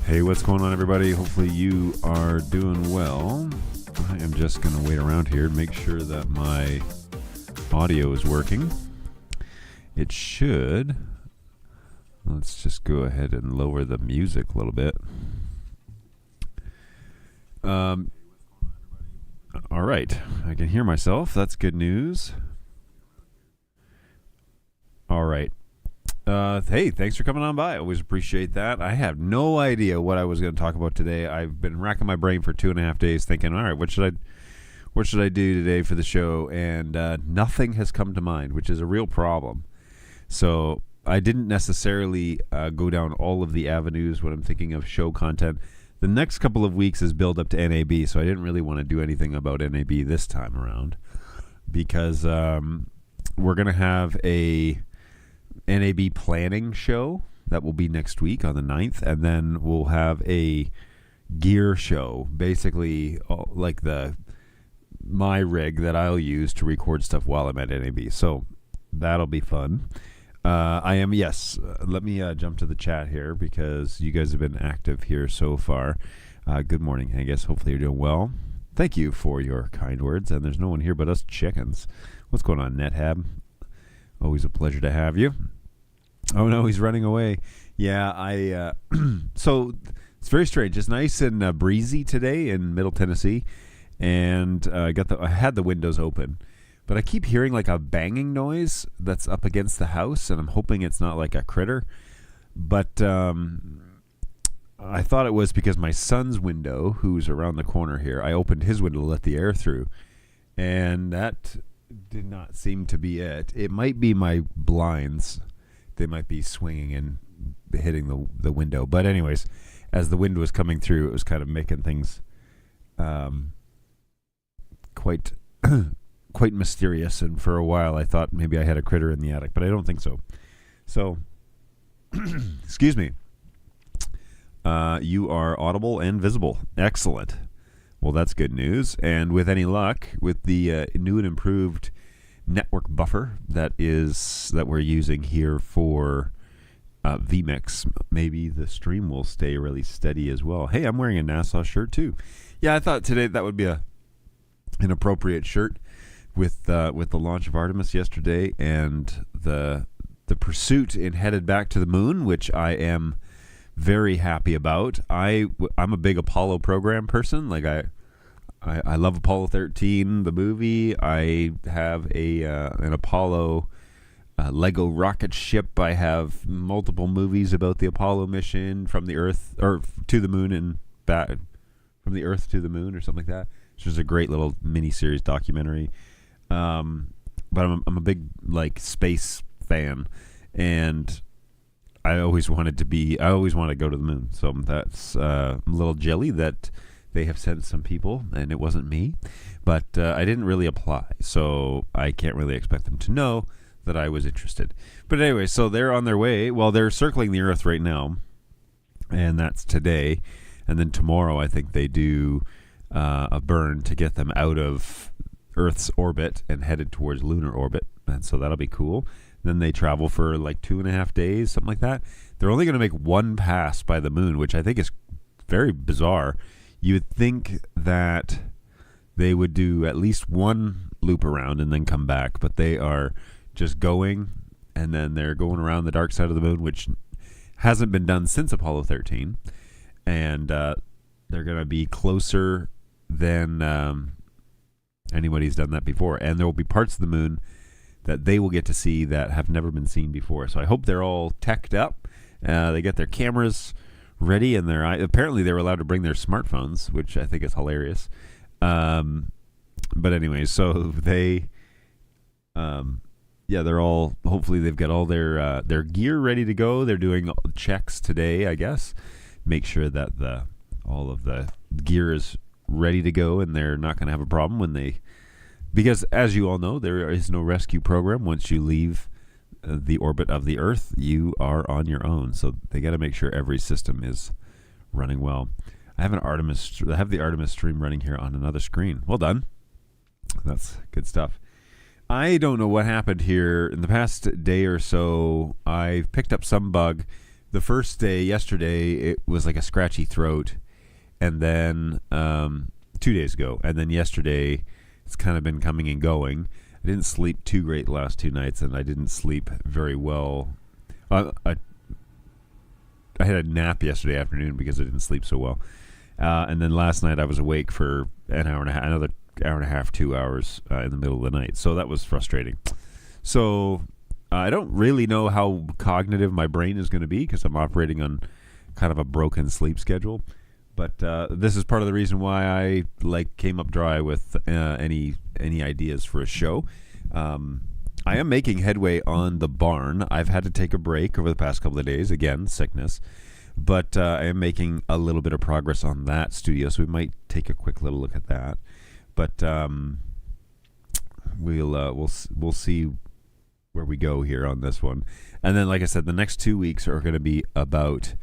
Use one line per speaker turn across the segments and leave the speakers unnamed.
Hey, what's going on, everybody? Hopefully you are doing well. I am just going to wait around here and make sure that my audio is working. It should. Let's just go ahead and lower the music a little bit. All right. I can hear myself. That's good news. All right. Hey, thanks for coming on by. I always appreciate that. I have no idea what I was going to talk about today. I've been racking my brain for 2.5 days thinking, all right, what should I do today for the show? And nothing has come to mind, which is a real problem. So I didn't necessarily go down all of the avenues when I'm thinking of show content. The next couple of weeks is build up to NAB, so I didn't really want to do anything about NAB this time around because we're going to have a NAB planning show that will be next week on the 9th, and then we'll have a gear show, basically like my rig that I'll use to record stuff while I'm at NAB. So that'll be fun. Let me jump to the chat here because you guys have been active here so far. Good morning, I guess. Hopefully you're doing well. Thank you for your kind words. And there's no one here but us chickens. What's going on, NetHab? Always a pleasure to have you. Oh no, he's running away. Yeah, so it's very strange. It's nice and breezy today in Middle Tennessee, and I had the windows open, but I keep hearing like a banging noise that's up against the house, and I'm hoping it's not like a critter. But I thought it was because my son's window, who's around the corner here, I opened his window to let the air through, and that did not seem to be it. It might be my blinds. They might be swinging and hitting the window. But anyways, as the wind was coming through, it was kind of making things quite quite mysterious. And for a while, I thought maybe I had a critter in the attic, but I don't think so. So, excuse me. You are audible and visible. Excellent. Well, that's good news. And with any luck, with the new and improved network buffer that we're using here for vMix, maybe the stream will stay really steady as well. Hey, I'm wearing a NASA shirt too. Yeah, I thought today that would be an appropriate shirt with the launch of Artemis yesterday and the pursuit in headed back to the moon, which I am very happy about. I'm a big Apollo program person. Like I love Apollo 13, the movie. I have an Apollo Lego rocket ship. I have multiple movies about the Apollo mission from the Earth or to the moon and back, from the Earth to the moon or something like that. Which is a great little mini-series documentary. But I'm a big like space fan, and I always wanted to go to the moon. So that's a little jelly that they have sent some people, and it wasn't me. But I didn't really apply, so I can't really expect them to know that I was interested. But anyway, so they're on their way. Well, they're circling the Earth right now, and that's today. And then tomorrow, I think they do a burn to get them out of Earth's orbit and headed towards lunar orbit. And so that'll be cool. Then they travel for like 2.5 days, something like that. They're only going to make one pass by the moon, which I think is very bizarre. You would think that they would do at least one loop around and then come back, but they are just going, and then they're going around the dark side of the moon, which hasn't been done since Apollo 13, and they're going to be closer than anybody's done that before, and there will be parts of the moon that they will get to see that have never been seen before. So I hope they're all teched up. They get their cameras ready, and apparently they were allowed to bring their smartphones, which I think is hilarious. But anyway, so they're all, hopefully they've got all their gear ready to go. They're doing checks today, I guess. Make sure that all of the gear is ready to go, and they're not going to have a problem because as you all know, there is no rescue program. Once you leave the orbit of the Earth, you are on your own. So they got to make sure every system is running well. I have the Artemis stream running here on another screen. Well done. That's good stuff. I don't know what happened here in the past day or so. I've picked up some bug the first day, yesterday, it was like a scratchy throat. And then 2 days ago. And then yesterday, it's kind of been coming and going. I didn't sleep too great the last 2 nights, and I didn't sleep very well. I had a nap yesterday afternoon because I didn't sleep so well. And then last night I was awake for an hour and a half, another hour and a half, 2 hours in the middle of the night. So that was frustrating. So I don't really know how cognitive my brain is going to be because I'm operating on kind of a broken sleep schedule. But this is part of the reason why I came up dry with any ideas for a show. I am making headway on the barn. I've had to take a break over the past couple of days. Again, sickness. But I am making a little bit of progress on that studio, so we might take a quick little look at that. But we'll see where we go here on this one. And then, like I said, the next 2 weeks are going to be about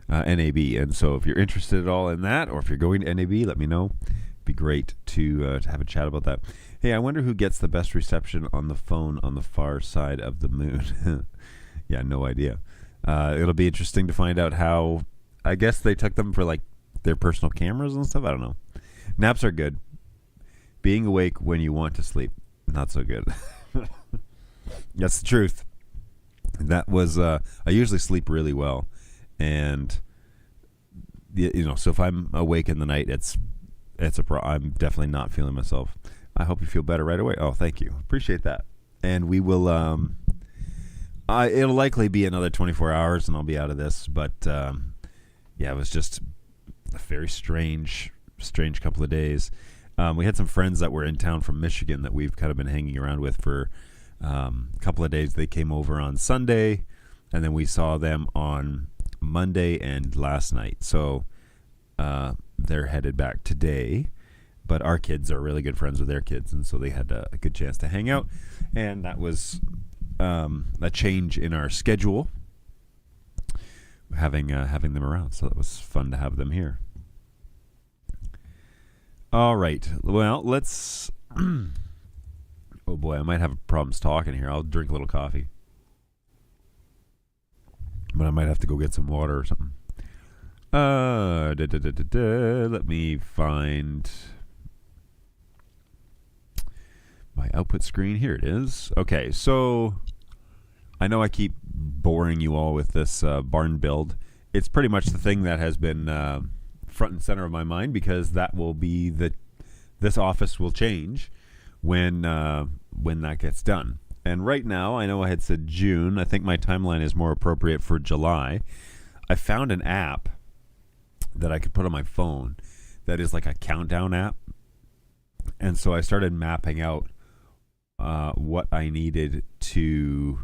NAB. And so if you're interested at all in that, or if you're going to NAB, let me know. It'd be great to have a chat about that. Hey, I wonder who gets the best reception on the phone on the far side of the moon. Yeah, no idea. It'll be interesting to find out how. I guess they took them for their personal cameras and stuff. I don't know. Naps are good. Being awake when you want to sleep, not so good. That's the truth. That was. I usually sleep really well, and so if I'm awake in the night, I'm definitely not feeling myself. I hope you feel better right away. Oh, thank you. Appreciate that. And we will. It'll likely be another 24 hours, and I'll be out of this. But it was just a very strange couple of days. We had some friends that were in town from Michigan that we've kind of been hanging around with for a couple of days. They came over on Sunday, and then we saw them on Monday and last night. So they're headed back today. But our kids are really good friends with their kids, and so they had a good chance to hang out. And that was a change in our schedule, having them around. So it was fun to have them here. All right. Well, let's... Oh, boy, I might have problems talking here. I'll drink a little coffee. But I might have to go get some water or something. Let me find... my output screen. Here it is. Okay, so I know I keep boring you all with this barn build. It's pretty much the thing that has been front and center of my mind because that will be this office will change when that gets done. And right now, I know I had said June. I think my timeline is more appropriate for July. I found an app that I could put on my phone that is like a countdown app. And so I started mapping out what I needed to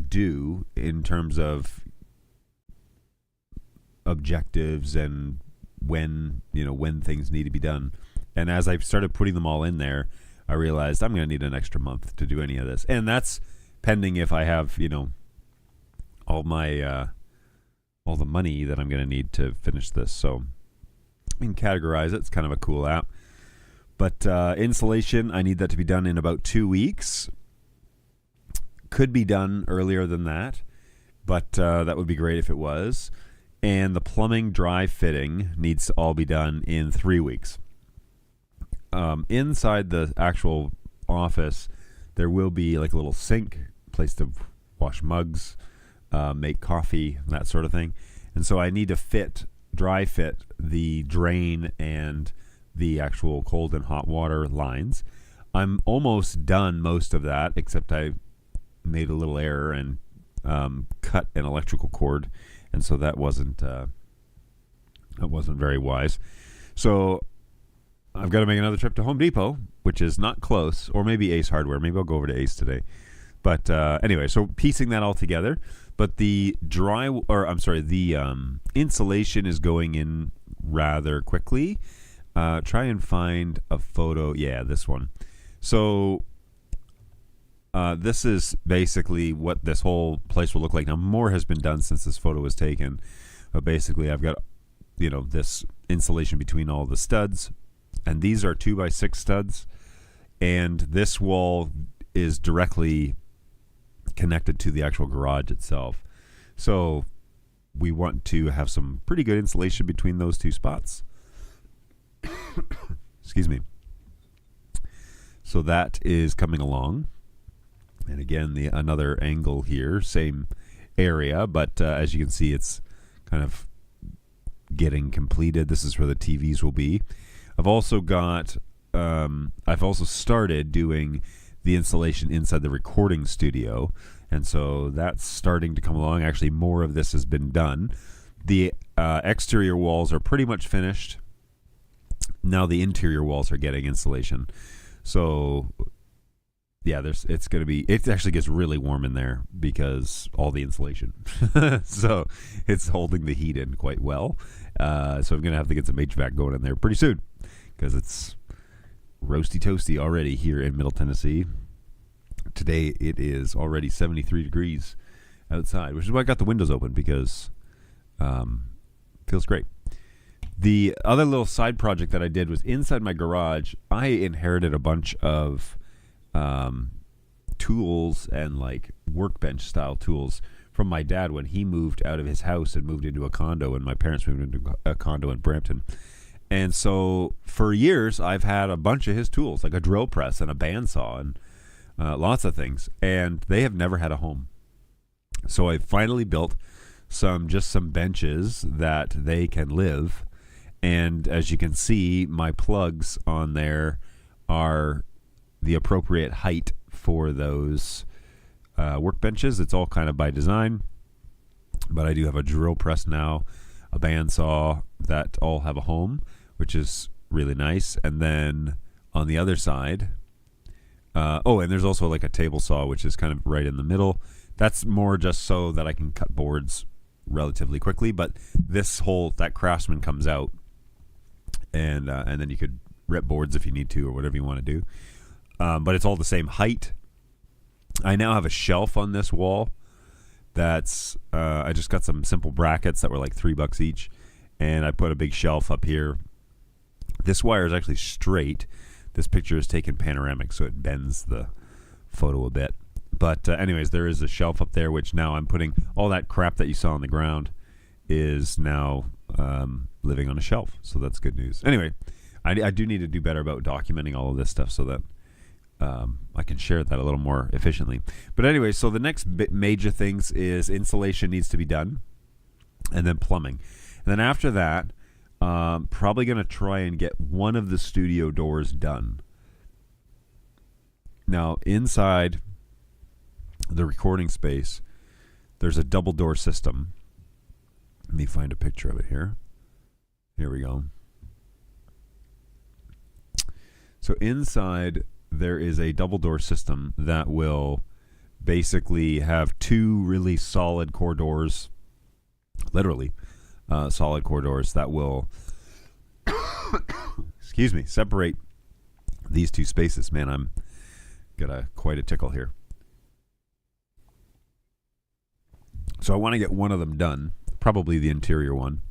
do in terms of objectives and when things need to be done. And as I started putting them all in there, I realized I'm going to need an extra month to do any of this. And that's pending if I have, all the money that I'm going to need to finish this. So you can categorize it. It's kind of a cool app. But insulation, I need that to be done in about 2 weeks. Could be done earlier than that, but that would be great if it was. And the plumbing dry fitting needs to all be done in 3 weeks. Inside the actual office, there will be like a little sink, place to wash mugs, make coffee, that sort of thing. And so I need to dry fit the drain and the actual cold and hot water lines. I'm almost done most of that, except I made a little error and cut an electrical cord, and so that wasn't very wise. So I've got to make another trip to Home Depot, which is not close, or maybe Ace Hardware. Maybe I'll go over to Ace today. But anyway, so piecing that all together. But the insulation is going in rather quickly. Try and find a photo. Yeah, this one. So this is basically what this whole place will look like. Now, more has been done since this photo was taken. But basically, I've got, this insulation between all the studs. And these are 2x6 studs. And this wall is directly connected to the actual garage itself. So we want to have some pretty good insulation between those two spots. Excuse me. So that is coming along. And again, another angle here, same area, but as you can see, it's kind of getting completed. This is where the TVs will be. I've also started doing the installation inside the recording studio, and so that's starting to come along. Actually, more of this has been done. The exterior walls are pretty much finished. Now the interior walls are getting insulation. So yeah, it actually gets really warm in there because all the insulation. So it's holding the heat in quite well. So I'm going to have to get some HVAC going in there pretty soon because it's roasty toasty already here in Middle Tennessee. Today it is already 73 degrees outside, which is why I got the windows open because feels great. The other little side project that I did was inside my garage. I inherited a bunch of tools and like workbench style tools from my dad when he moved out of his house and moved into a condo, and my parents moved into a condo in Brampton. And so for years I've had a bunch of his tools, like a drill press and a bandsaw and lots of things, and they have never had a home. So I finally built some benches that they can live. And as you can see, my plugs on there are the appropriate height for those workbenches. It's all kind of by design, but I do have a drill press now, a bandsaw that all have a home, which is really nice. And then on the other side, and there's also like a table saw, which is kind of right in the middle. That's more just so that I can cut boards relatively quickly, but that Craftsman comes out, and then you could rip boards if you need to or whatever you want to do. But it's all the same height. I now have a shelf on this wall that's I just got some simple brackets that were like $3 each, and I put a big shelf up here. This wire is actually straight. This picture is taken panoramic, so it bends the photo a bit. But anyways, there is a shelf up there, which now I'm putting all that crap that you saw on the ground is now living on a shelf. So that's good news. Anyway, I do need to do better about documenting all of this stuff so that I can share that a little more efficiently. But anyway, so the next major things is insulation needs to be done, and then plumbing. And then after that, probably going to try and get one of the studio doors done. Now, inside the recording space, there's a double door system. Let me find a picture of it here. Here we go. So inside there is a double door system that will basically have two really solid core doors, literally solid core doors that will excuse me, separate these two spaces. Man, I'm got quite a tickle here. So I want to get one of them done, probably the interior one,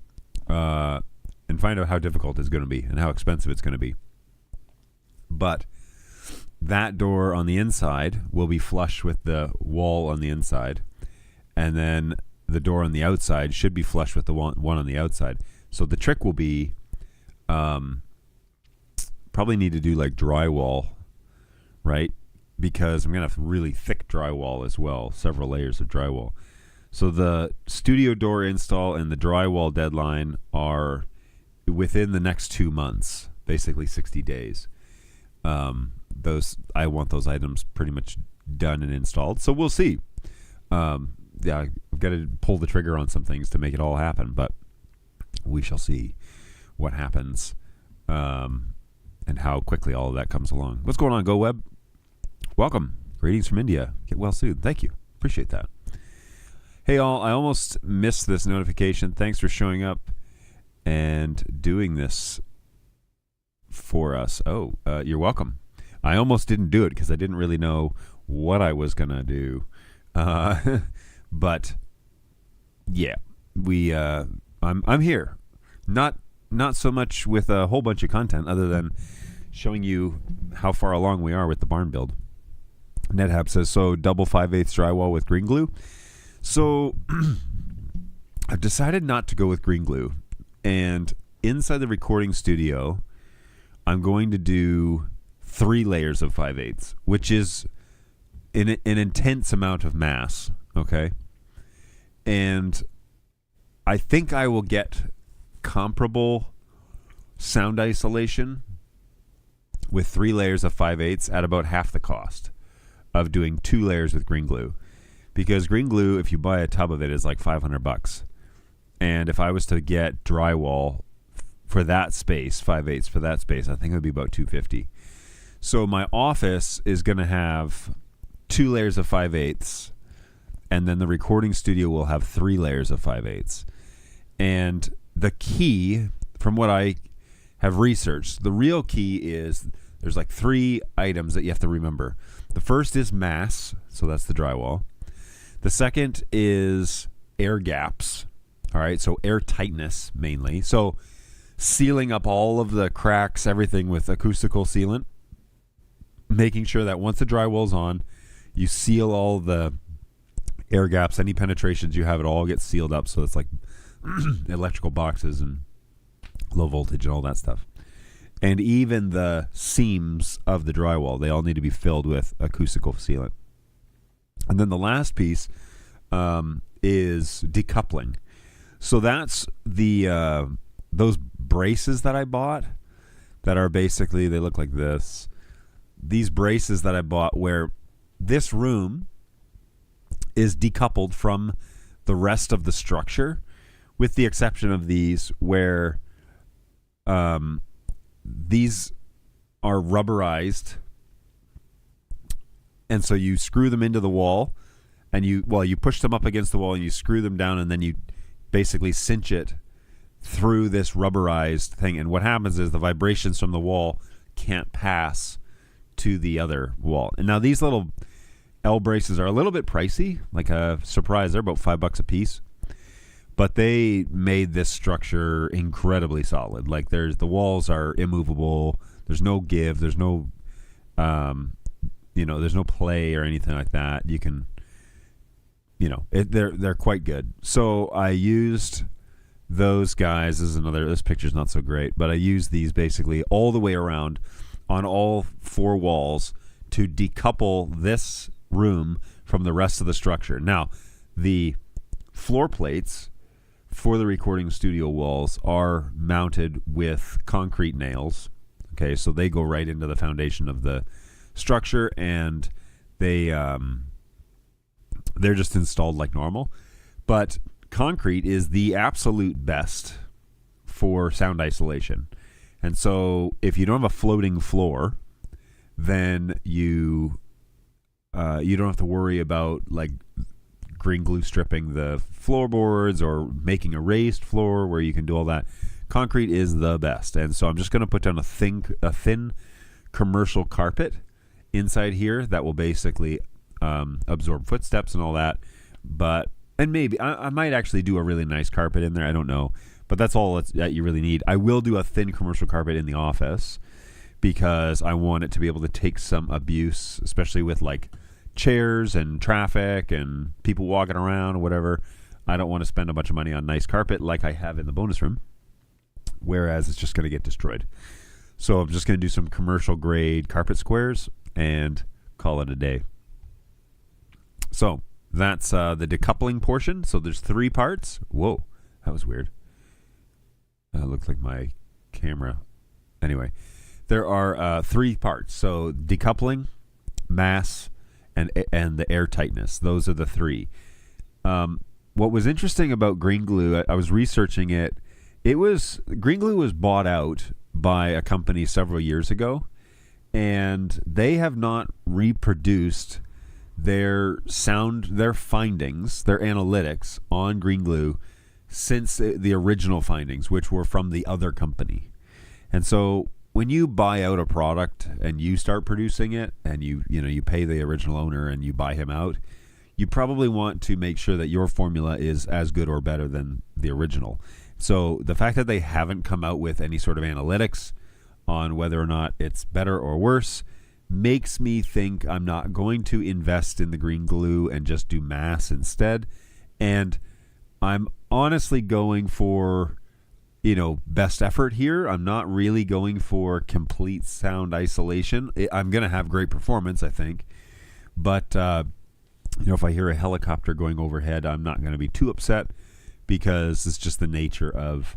and find out how difficult it's going to be and how expensive it's going to be. But that door on the inside will be flush with the wall on the inside, and then the door on the outside should be flush with the one on the outside. So the trick will be probably need to do like drywall, right? Because I'm going to have really thick drywall as well, several layers of drywall. So the studio door install and the drywall deadline are within the next 2 months, basically 60 days. I want those items pretty much done and installed. So we'll see. I've got to pull the trigger on some things to make it all happen, but we shall see what happens and how quickly all of that comes along. What's going on, GoWeb? Welcome. Greetings from India. Get well soon. Thank you. Appreciate that. Hey all, I almost missed this notification. Thanks for showing up and doing this for us. Oh, you're welcome. I almost didn't do it because I didn't really know what I was going to do. But yeah, I'm here. Not so much with a whole bunch of content other than showing you how far along we are with the barn build. NetHab says, so double 5/8 drywall with green glue. So I've decided not to go with green glue. And inside the recording studio, I'm going to do 3 layers of 5/8, which is an intense amount of mass, okay? And I think I will get comparable sound isolation with 3 layers of 5/8 at about half the cost of doing 2 layers with green glue. Because green glue, if you buy a tub of it, is like $500. And if I was to get drywall for that space, 5/8 for that space, I think it would be about $250. So my office is going to have 2 layers of 5/8, and then the recording studio will have 3 layers of 5/8. And the key, from what I have researched, the real key is there's like 3 items that you have to remember. The first is mass, so that's the drywall. The second is air gaps, all right, so air tightness mainly. So sealing up all of the cracks, everything with acoustical sealant, making sure that once the drywall's on, you seal all the air gaps, any penetrations you have, it all gets sealed up, so it's like electrical boxes and low voltage and all that stuff. And even the seams of the drywall, they all need to be filled with acoustical sealant. And then the last piece is decoupling. So that's the those braces that I bought that are basically, they look like this. These braces that I bought where this room is decoupled from the rest of the structure, with the exception of these where these are rubberized, and so you screw them into the wall, and you push them up against the wall and you screw them down, and then you basically cinch it through this rubberized thing. And what happens is the vibrations from the wall can't pass to the other wall. And now these little L braces are a little bit pricey, like a surprise. They're about $5 a piece, but they made this structure incredibly solid. Like the walls are immovable. There's no give. There's no, there's no play or anything like that. You can, they're quite good. So I used those guys. This picture's not so great, but I used these basically all the way around on all 4 walls to decouple this room from the rest of the structure. Now, the floor plates for the recording studio walls are mounted with concrete nails. Okay, so they go right into the foundation of the structure, and they're just installed like normal. But concrete is the absolute best for sound isolation. And so if you don't have a floating floor, then you don't have to worry about like green glue stripping the floorboards or making a raised floor where you can do all that. Concrete is the best. And so I'm just going to put down a thin commercial carpet inside here that will basically absorb footsteps and all that. And maybe I might actually do a really nice carpet in there. I don't know. But that's all that you really need. I will do a thin commercial carpet in the office because I want it to be able to take some abuse, especially with like chairs and traffic and people walking around or whatever. I don't want to spend a bunch of money on nice carpet like I have in the bonus room, whereas it's just going to get destroyed. So I'm just going to do some commercial grade carpet squares and call it a day. So that's the decoupling portion. So there's 3 parts. Whoa, that was weird. That looked like my camera. Anyway, there are 3 parts. So decoupling, mass, and the air tightness. Those are the 3. What was interesting about green glue, I was researching it. Green glue was bought out by a company several years ago, and they have not reproduced their findings, their analytics on green glue since the original findings, which were from the other company. And so when you buy out a product and you start producing it, and you pay the original owner and you buy him out, you probably want to make sure that your formula is as good or better than the original. So the fact that they haven't come out with any sort of analytics on whether or not it's better or worse makes me think I'm not going to invest in the green glue and just do mass instead. And I'm honestly going for, best effort here. I'm not really going for complete sound isolation. I'm going to have great performance, I think. But, if I hear a helicopter going overhead, I'm not going to be too upset because it's just the nature of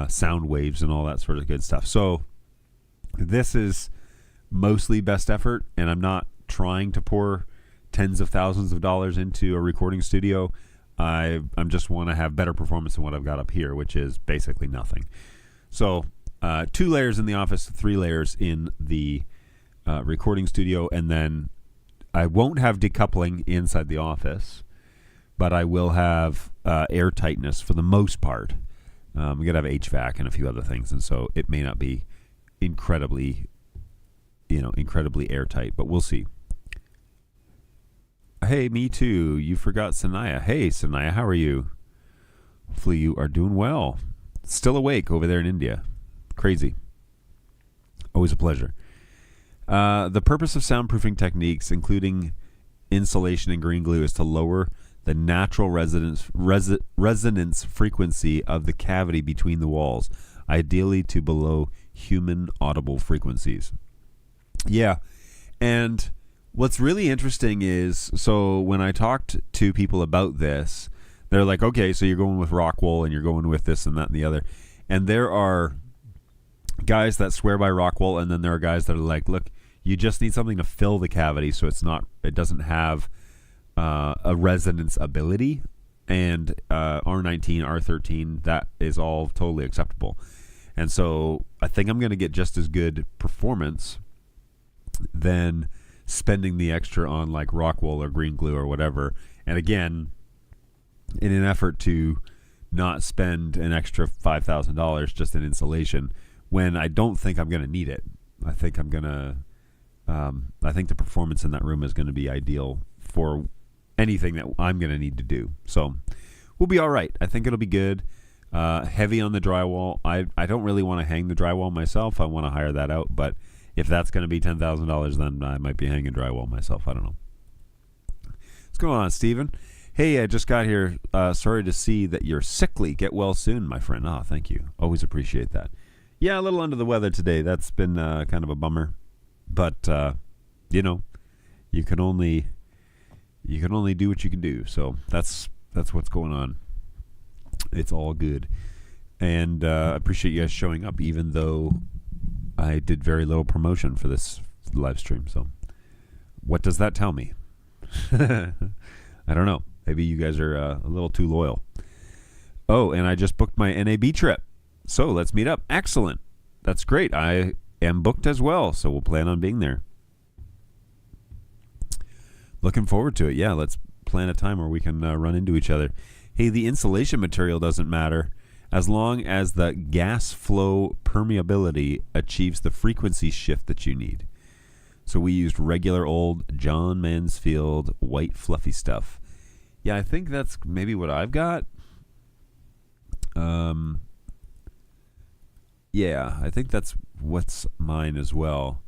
sound waves and all that sort of good stuff. So this is mostly best effort, and I'm not trying to pour tens of thousands of dollars into a recording studio. I'm just want to have better performance than what I've got up here, which is basically nothing. So 2 layers in the office, 3 layers in the recording studio, and then I won't have decoupling inside the office, but I will have air tightness for the most part. I'm going to have HVAC and a few other things, and so it may not be incredibly airtight, but we'll see. Hey, me too. You forgot Sanaya. Hey, Sanaya, how are you? Hopefully you are doing well. Still awake over there in India. Crazy. Always a pleasure. The purpose of soundproofing techniques, including insulation and green glue, is to lower the natural resonance frequency of the cavity between the walls, ideally to below human audible frequencies. Yeah, and what's really interesting is, so when I talked to people about this, they're like, okay, so you're going with Rockwool and you're going with this and that and the other. And there are guys that swear by Rockwool, and then there are guys that are like, look, you just need something to fill the cavity so it doesn't have a resonance ability. And R19, R13, that is all totally acceptable. And so I think I'm going to get just as good performance than spending the extra on like Rockwool or green glue or whatever. And again, in an effort to not spend an extra $5,000 just in insulation when I don't think I'm going to need it. I think I think the performance in that room is going to be ideal for anything that I'm going to need to do. So we'll be all right. I think it'll be good. Heavy on the drywall. I don't really want to hang the drywall myself. I want to hire that out, but if that's going to be $10,000, then I might be hanging drywall myself. I don't know. What's going on, Steven? Hey, I just got here. Sorry to see that you're sickly. Get well soon, my friend. Oh, thank you. Always appreciate that. Yeah, a little under the weather today. That's been kind of a bummer. But, you can only do what you can do. So that's what's going on. It's all good. And I appreciate you guys showing up, even though I did very little promotion for this live stream. So what does that tell me? I don't know. Maybe you guys are a little too loyal. Oh, and I just booked my NAB trip. So let's meet up. Excellent. That's great. I am booked as well, so we'll plan on being there. Looking forward to it. Yeah, let's plan a time where we can run into each other. Hey, the insulation material doesn't matter as long as the gas flow permeability achieves the frequency shift that you need. So we used regular old John Mansfield white fluffy stuff. Yeah, I think that's maybe what I've got. Yeah, I think that's what's mine as well.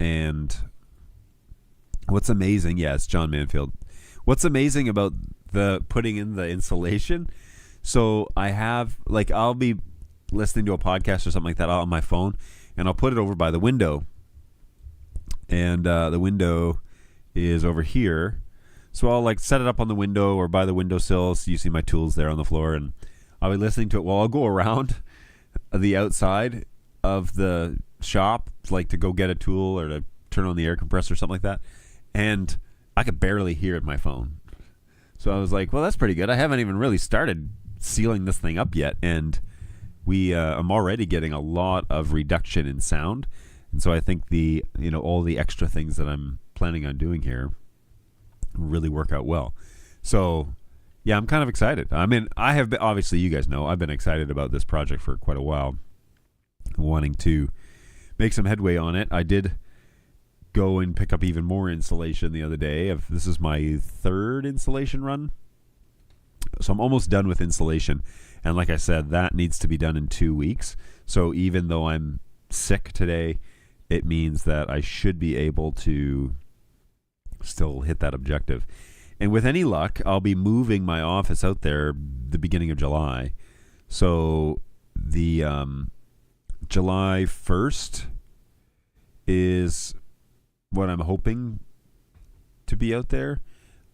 And what's amazing, yeah, it's John Mansfield. What's amazing about the putting in the insulation, so I have, like, I'll be listening to a podcast or something like that on my phone, and I'll put it over by the window. And the window is over here. So I'll, like, set it up on the window or by the windowsill, so you see my tools there on the floor, and I'll be listening to it. Well, I'll go around the outside of the shop, like to go get a tool or to turn on the air compressor or something like that, and I could barely hear it in my phone. So I was like, well, that's pretty good. I haven't even really started sealing this thing up yet, and I'm already getting a lot of reduction in sound. And so I think all the extra things that I'm planning on doing here really work out well. So yeah, I'm kind of excited. I mean, I have been, obviously you guys know, I've been excited about this project for quite a while, wanting to make some headway on it. I did go and pick up even more insulation the other day. This is my third insulation run. So I'm almost done with insulation. And like I said, that needs to be done in 2 weeks. So even though I'm sick today, it means that I should be able to still hit that objective. And with any luck, I'll be moving my office out there the beginning of July. So the July 1st is what I'm hoping to be out there.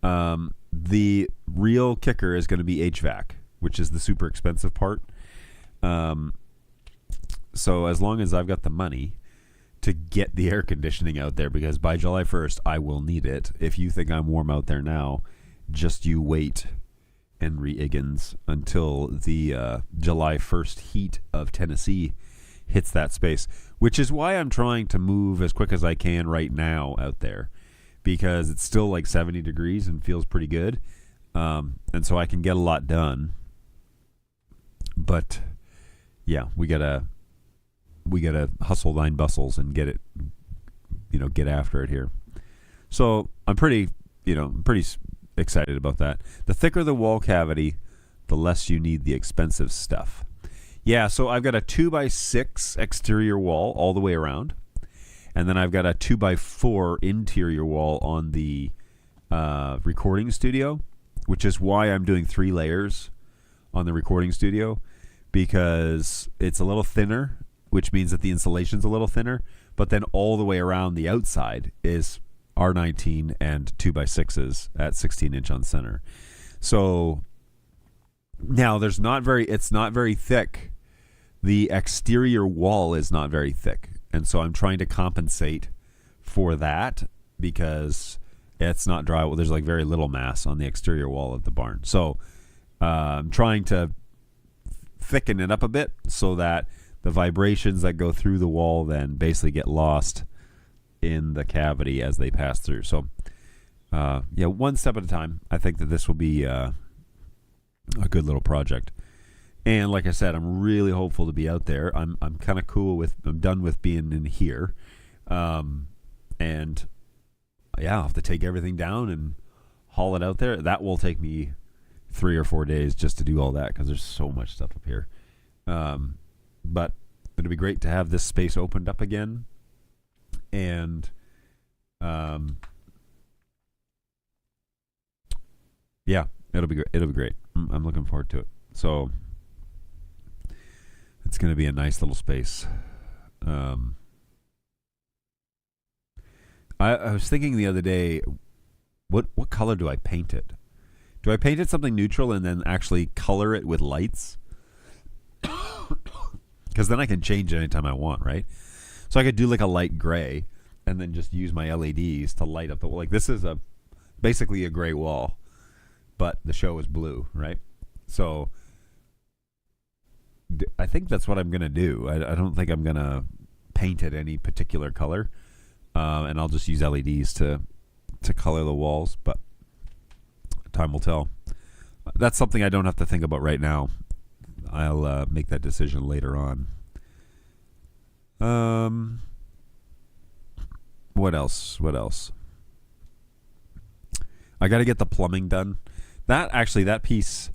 The real kicker is going to be HVAC, which is the super expensive part. So as long as I've got the money to get the air conditioning out there, because by July 1st, I will need it. If you think I'm warm out there now, just you wait, Henry Higgins, until the July 1st heat of Tennessee hits that space, which is why I'm trying to move as quick as I can right now out there, because it's still like 70 degrees and feels pretty good. And so I can get a lot done. But yeah, we gotta hustle thine bustles and get it, get after it here. So I'm pretty excited about that. The thicker the wall cavity, the less you need the expensive stuff. Yeah, so I've got a 2x6 exterior wall all the way around, and then I've got a 2x4 interior wall on the recording studio, which is why I'm doing 3 layers on the recording studio, because it's a little thinner, which means that the insulation's a little thinner, but then all the way around the outside is R19 and 2x6s at 16-inch on center. So now it's not very thick. The exterior wall is not very thick, and so I'm trying to compensate for that because it's not drywall. There's like very little mass on the exterior wall of the barn. So I'm trying to thicken it up a bit so that the vibrations that go through the wall then basically get lost in the cavity as they pass through. So, one step at a time. I think that this will be a good little project. And like I said, I'm really hopeful to be out there. I'm kind of cool I'm done with being in here. And I'll have to take everything down and haul it out there. That will take me 3 or 4 days just to do all that because there's so much stuff up here. But it'll be great to have this space opened up again. And it'll be great. It'll be great. I'm looking forward to it. So it's going to be a nice little space. I was thinking the other day, what color do I paint it? Do I paint it something neutral and then actually color it with lights? Because then I can change it anytime I want, right? So I could do like a light gray and then just use my LEDs to light up the wall. Like this is basically a gray wall, but the show is blue, right? So I think that's what I'm going to do. I don't think I'm going to paint it any particular color. And I'll just use LEDs to color the walls, but time will tell. That's something I don't have to think about right now. I'll make that decision later on. What else? I got to get the plumbing done. That piece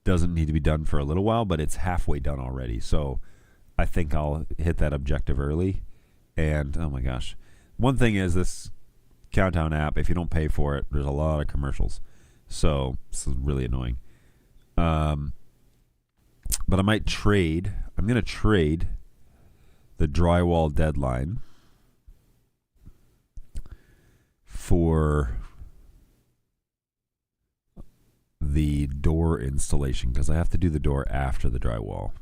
doesn't need to be done for a little while, but it's halfway done already. So I think I'll hit that objective early. And oh my gosh, one thing is this Countdown app, if you don't pay for it, there's a lot of commercials. So this is really annoying. But I might trade. I'm going to trade the drywall deadline for the door installation because I have to do the door after the drywall.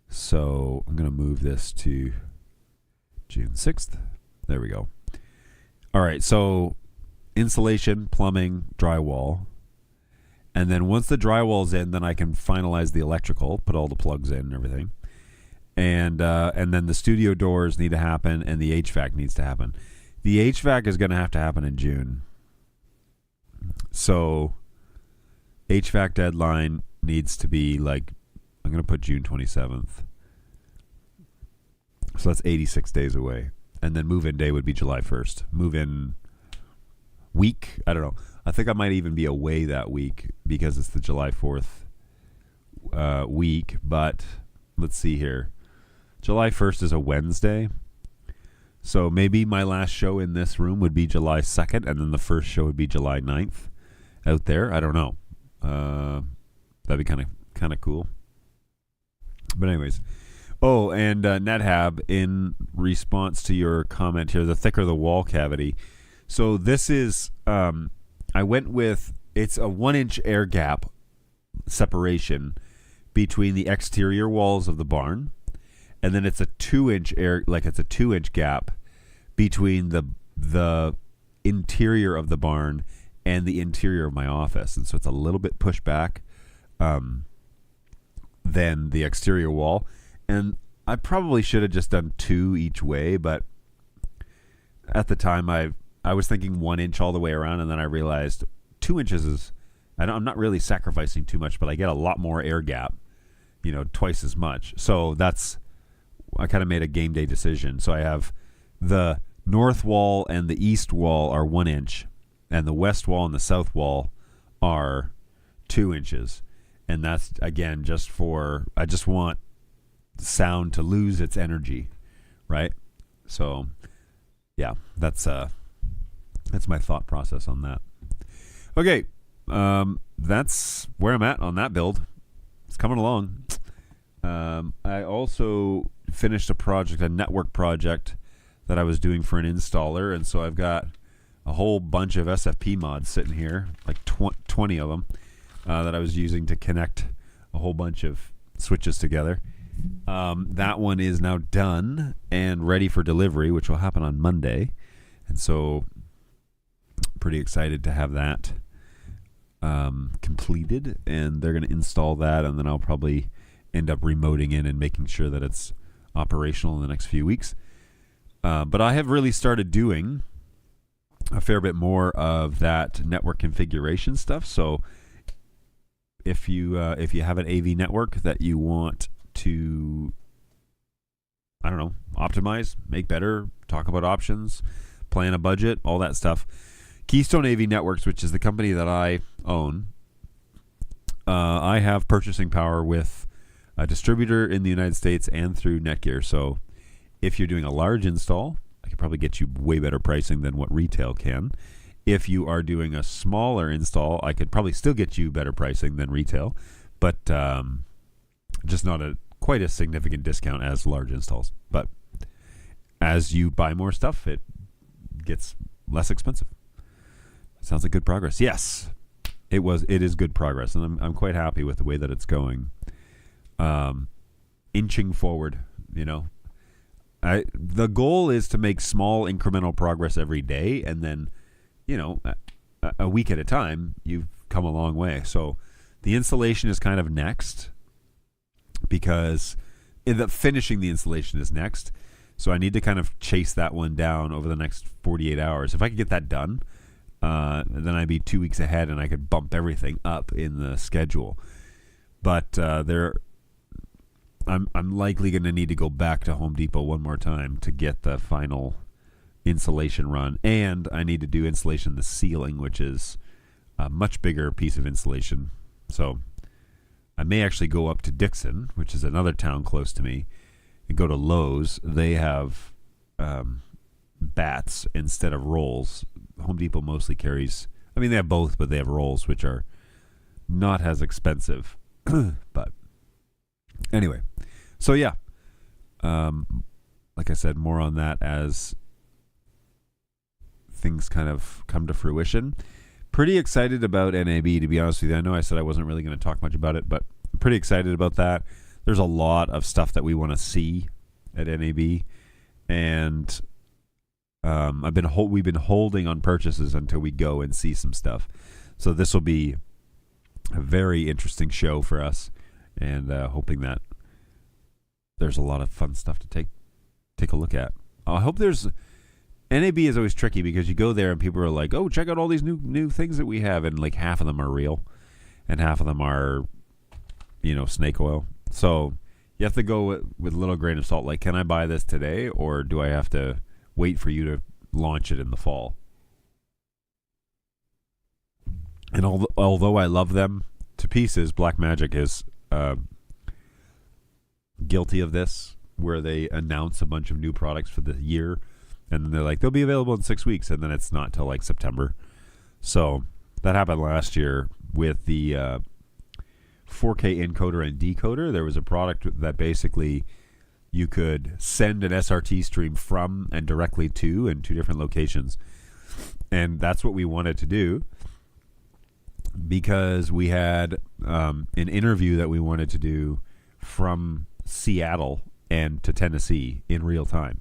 So I'm going to move this to June 6th. There we go. All right, so insulation, plumbing, drywall. And then once the drywall's in, then I can finalize the electrical, put all the plugs in and everything. And then the studio doors need to happen and the HVAC needs to happen. The HVAC is going to happen in June. So HVAC deadline needs to be like, I'm going to put June 27th. So that's 86 days away. And then move-in day would be July 1st. Move-in week, I don't know. I think I might even be away that week because it's the July 4th week. But let's see here. July 1st is a Wednesday. So maybe my last show in this room would be July 2nd, and then the first show would be July 9th out there. I don't know. That'd be kind of cool. But anyways. Oh, and NetHab, in response to your comment here, the thicker the wall cavity. So this is, I went with, it's a 1-inch air gap separation between the exterior walls of the barn, and then it's a 2-inch it's a 2-inch gap between the interior of the barn and the interior of my office, and so it's a little bit pushed back than the exterior wall. And I probably should have just done 2 each way, but at the time I was thinking 1 inch all the way around, and then I realized 2 inches is, I'm not really sacrificing too much, but I get a lot more air gap, twice as much. So I kind of made a game day decision. So I have the north wall and the east wall are 1 inch, and the west wall and the south wall are 2 inches. And that's, again, I just want sound to lose its energy, right? So, yeah, that's my thought process on that. Okay, that's where I'm at on that build. It's coming along. I also finished a network project that I was doing for an installer, and so I've got a whole bunch of SFP mods sitting here, like 20 of them, that I was using to connect a whole bunch of switches together. That one is now done and ready for delivery, which will happen on Monday, and so pretty excited to have that completed, and they're going to install that, and then I'll probably end up remoting in and making sure that it's operational in the next few weeks. But I have really started doing a fair bit more of that network configuration stuff. So if you have an AV network that you want to, I don't know, optimize, make better, talk about options, plan a budget, all that stuff, Keystone AV Networks, which is the company that I own, I have purchasing power with a distributor in the United States and through Netgear. So if you're doing a large install, I could probably get you way better pricing than what retail can. If you are doing a smaller install, I could probably still get you better pricing than retail, but just not quite a significant discount as large installs. But as you buy more stuff, it gets less expensive. Sounds like good progress. Yes, it is good progress, and I'm quite happy with the way that it's going. Inching forward, the goal is to make small incremental progress every day, and then, a week at a time, you've come a long way. So the installation is kind of next, because finishing the installation is next. So I need to kind of chase that one down over the next 48 hours. If I could get that done, then I'd be 2 weeks ahead, and I could bump everything up in the schedule. But I'm likely going to need to go back to Home Depot one more time to get the final insulation run, and I need to do insulation in the ceiling, which is a much bigger piece of insulation. So I may actually go up to Dixon, which is another town close to me, and go to Lowe's. They have bats instead of rolls. Home Depot mostly carries, they have both, but they have rolls, which are not as expensive. But anyway, so yeah, like I said, more on that as things kind of come to fruition. Pretty excited about NAB, to be honest with you. I know I said I wasn't really going to talk much about it, but I'm pretty excited about that. There's a lot of stuff that we want to see at NAB, and we've been holding on purchases until we go and see some stuff. So this will be a very interesting show for us, and hoping that there's a lot of fun stuff to take a look at. I hope NAB is always tricky, because you go there and people are like, oh, check out all these new things that we have, and like half of them are real and half of them are snake oil. So you have to go with a little grain of salt. Like, can I buy this today, or do I have to wait for you to launch it in the fall? And although I love them to pieces, Blackmagic is guilty of this, where they announce a bunch of new products for the year, And then they're like, they'll be available in 6 weeks, and then it's not till like September. So that happened last year with the 4K encoder and decoder. There was a product that basically you could send an SRT stream from and directly to in 2 different locations. And that's what we wanted to do because we had an interview that we wanted to do from Seattle and to Tennessee in real time.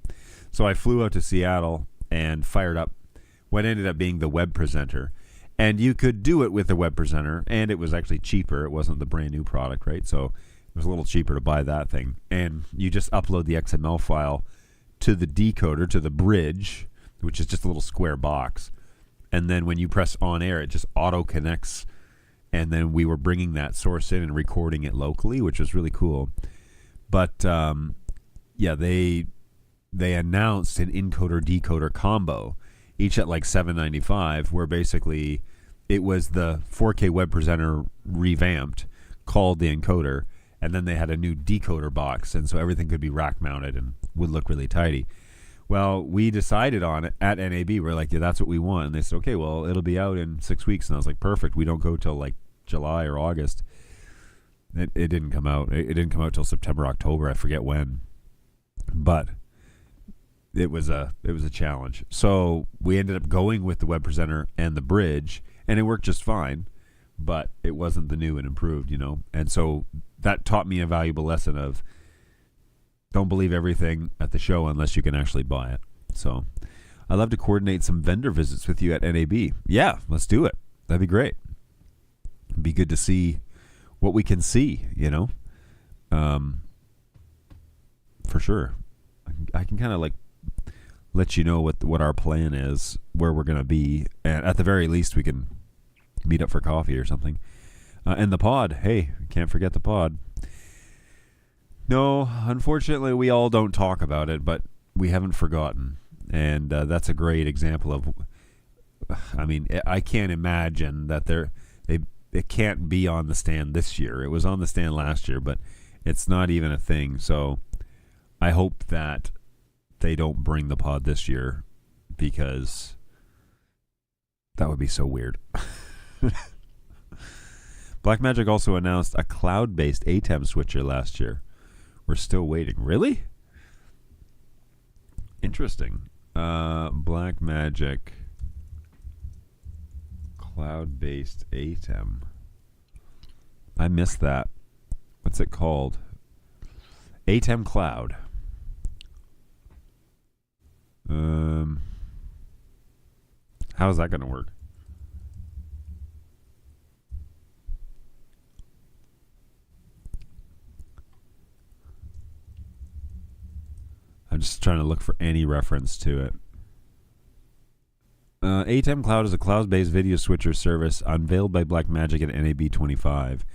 So I flew out to Seattle and fired up what ended up being the web presenter. And you could do it with the web presenter, and it was actually cheaper. It wasn't the brand new product, right? So it was a little cheaper to buy that thing. And you just upload the XML file to the decoder, to the bridge, which is just a little square box. And then when you press on air, it just auto connects. And then we were bringing that source in and recording it locally, which was really cool. But yeah, they announced an encoder decoder combo, each at like $7.95, where basically it was the 4K web presenter revamped, called the encoder, and then they had a new decoder box, and so everything could be rack mounted and would look really tidy. Well, we decided on it at NAB. We're like, yeah, that's what we want. And they said, okay, well, it'll be out in 6 weeks. And I was like, perfect. We don't go till like July or August. It didn't come out. It didn't come out till September, October. I forget when. But it was a challenge. So we ended up going with the web presenter and the bridge, and it worked just fine. But it wasn't the new and improved, you know. And so that taught me a valuable lesson of don't believe everything at the show unless you can actually buy it. So I'd love to coordinate some vendor visits with you at NAB. Yeah, let's do it. That'd be great. It'd be good to see what we can see, you know. For sure. I can kind of like let you know what our plan is, where we're going to be. And at the very least, we can meet up for coffee or something. And the pod. Hey, can't forget the pod. No, unfortunately, we all don't talk about it, but we haven't forgotten. And that's a great example of, I mean, I can't imagine that it can't be on the stand this year. It was on the stand last year, but it's not even a thing. So I hope that they don't bring the pod this year because that would be so weird. Blackmagic also announced a cloud-based ATEM switcher last year. We're still waiting. Really? Interesting. Blackmagic cloud-based ATEM. I missed that. What's it called? ATEM Cloud. How is that going to work? I'm just trying to look for any reference to it. ATEM Cloud is a cloud-based video switcher service unveiled by Blackmagic at NAB 25,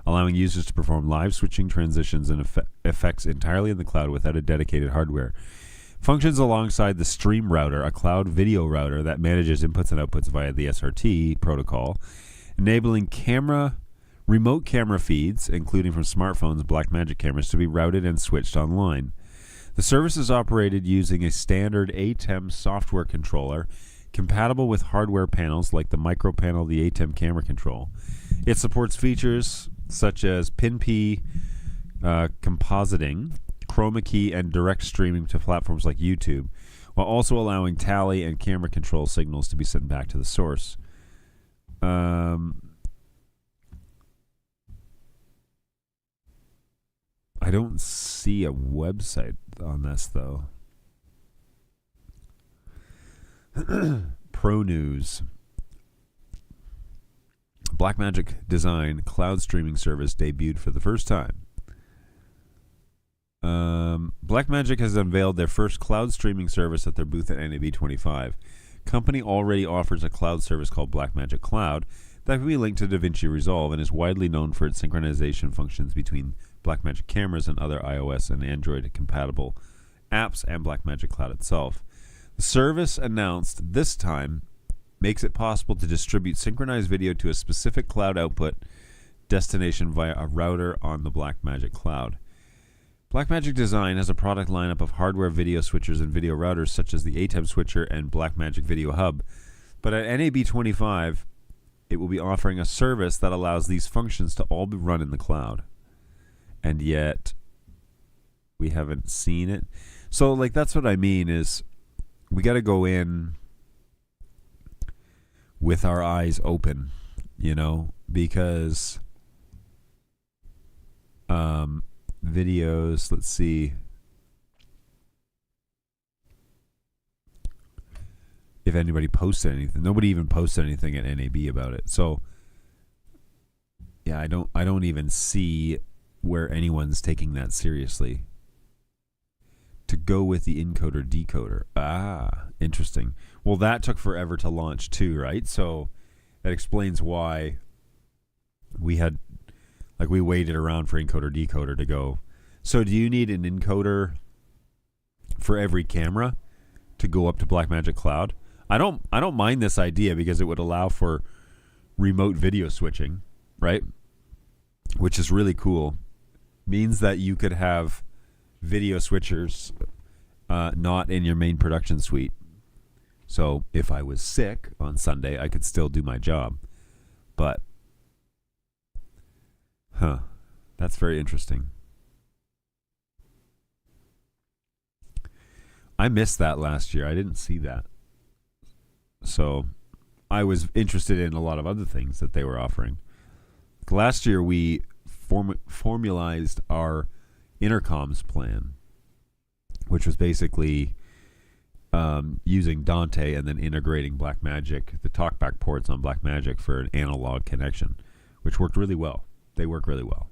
allowing users to perform live switching transitions and effects entirely in the cloud without a dedicated hardware. Functions alongside the Stream Router, a cloud video router that manages inputs and outputs via the SRT protocol, enabling remote camera feeds, including from smartphones, Blackmagic cameras, to be routed and switched online. The service is operated using a standard ATEM software controller compatible with hardware panels like the micro panel, the ATEM camera control. It supports features such as PinP compositing, chroma key, and direct streaming to platforms like YouTube, while also allowing tally and camera control signals to be sent back to the source. I don't see a website on this, though. Pro News. Blackmagic Design cloud streaming service debuted for the first time. Blackmagic has unveiled their first cloud streaming service at their booth at NAB 25. Company already offers a cloud service called Blackmagic Cloud that can be linked to DaVinci Resolve and is widely known for its synchronization functions between Blackmagic cameras and other iOS and Android compatible apps and Blackmagic Cloud itself. The service, announced this time, makes it possible to distribute synchronized video to a specific cloud output destination via a router on the Blackmagic Cloud. Blackmagic Design has a product lineup of hardware video switchers and video routers such as the ATEM switcher and Blackmagic Video Hub. But at NAB 25, it will be offering a service that allows these functions to all be run in the cloud. And yet, we haven't seen it. So, like, that's what I mean is we got to go in with our eyes open, you know, because videos, let's see if anybody posted anything. Nobody even posted anything at NAB about it. So yeah, I don't even see where anyone's taking that seriously. To go with the encoder decoder. Ah, interesting. Well, that took forever to launch too, right? So that explains why we had, like, we waited around for encoder decoder to go. So do you need an encoder for every camera to go up to Blackmagic Cloud? I don't mind this idea because it would allow for remote video switching, right? Which is really cool. Means that you could have video switchers not in your main production suite. So if I was sick on Sunday, I could still do my job. But that's very interesting. I missed that last year. I didn't see that. So I was interested in a lot of other things that they were offering. Last year we formalized our intercoms plan, which was basically using Dante and then integrating Blackmagic, the TalkBack ports on Blackmagic for an analog connection, which worked really well. They work really well.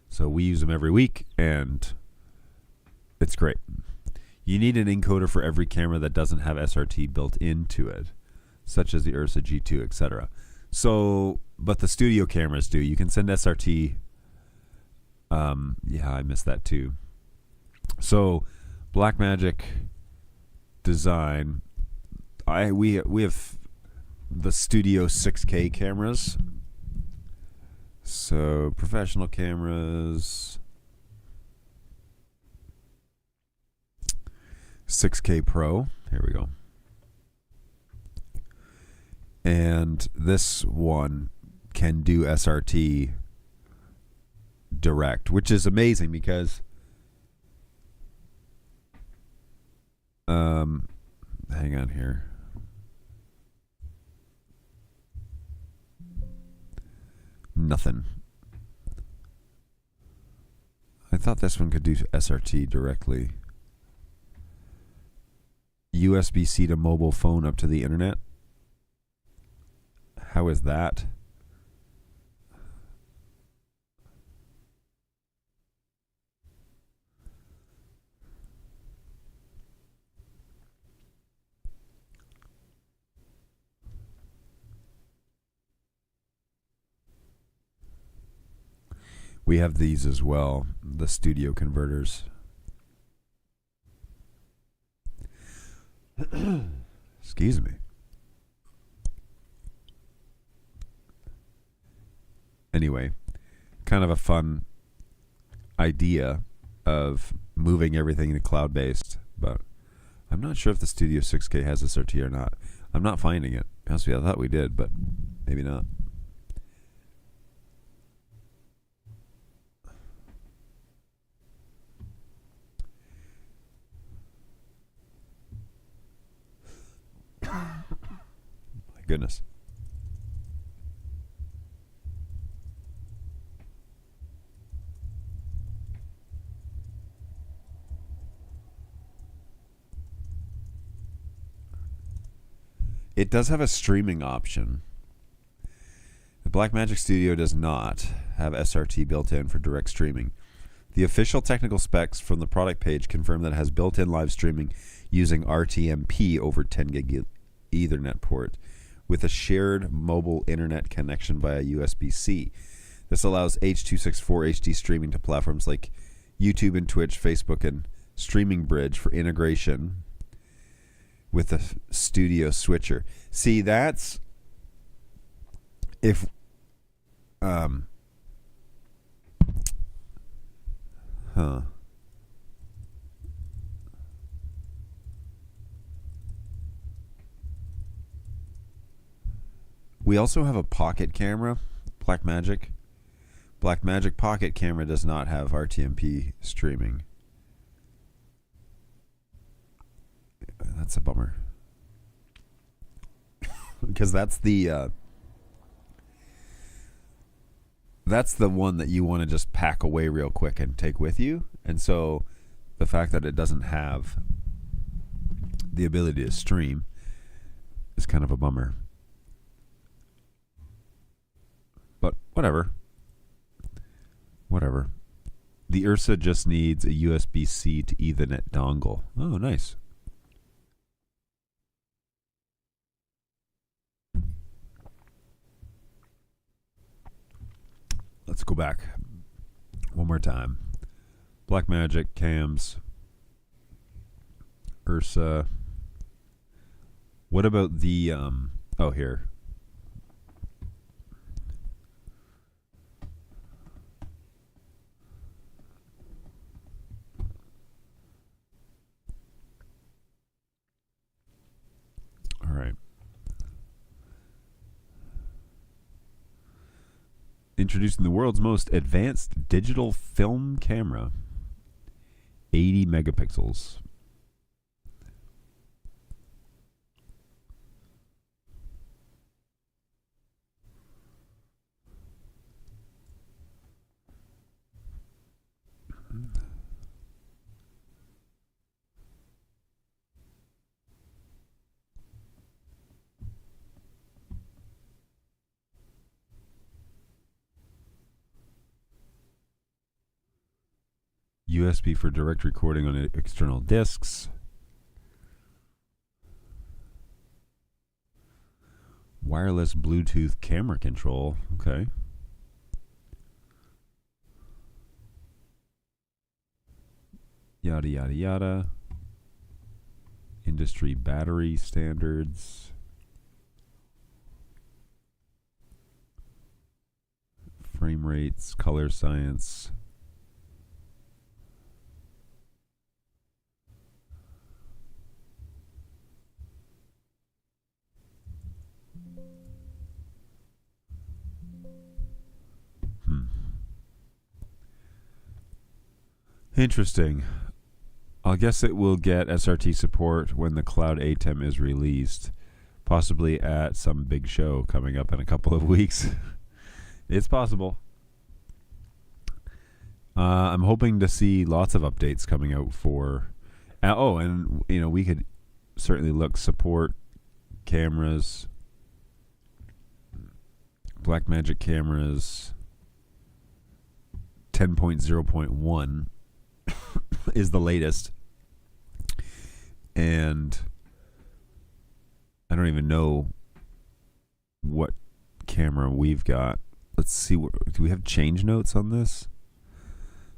So we use them every week, and it's great. You need an encoder for every camera that doesn't have SRT built into it, such as the Ursa G2, etc. So, but the studio cameras do. You can send SRT. Yeah, I missed that too. So, Blackmagic Design. We have the Studio 6K cameras. So, professional cameras. 6K Pro. Here we go. And this one can do SRT direct, which is amazing because hang on here. Nothing. I thought this one could do SRT directly. USB-C to mobile phone up to the internet. How is that? We have these as well, the studio converters. Excuse me. Anyway, kind of a fun idea of moving everything to cloud-based, but I'm not sure if the Studio 6K has SRT or not. I'm not finding it. Honestly, I thought we did, but maybe not. My goodness. It does have a streaming option. The Blackmagic Studio does not have SRT built in for direct streaming. The official technical specs from the product page confirm that it has built-in live streaming using RTMP over 10 gig Ethernet port with a shared mobile internet connection via USB-C. This allows H.264 HD streaming to platforms like YouTube and Twitch, Facebook, and Streaming Bridge for integration with a studio switcher. See, that's if We also have a pocket camera, Blackmagic. Blackmagic Pocket camera does not have RTMP streaming. That's a bummer. Because that's the one that you want to just pack away real quick and take with you. And so the fact that it doesn't have the ability to stream is kind of a bummer. But whatever. Whatever. The Ursa just needs a USB-C to Ethernet dongle. Oh, nice. Let's go back one more time. Blackmagic cams. Ursa. What about the oh, here. All right. Introducing the world's most advanced digital film camera. 80 megapixels. USB for direct recording on external discs. Wireless Bluetooth camera control. Okay. Yada, yada, yada. Industry battery standards. Frame rates, color science. Interesting. I'll guess it will get SRT support when the Cloud ATEM is released, possibly at some big show coming up in a couple of weeks. It's possible. I'm hoping to see lots of updates coming out for... and we could certainly look support cameras, Blackmagic cameras 10.0.1 is the latest, and I don't even know what camera we've got. Let's see, do we have change notes on this?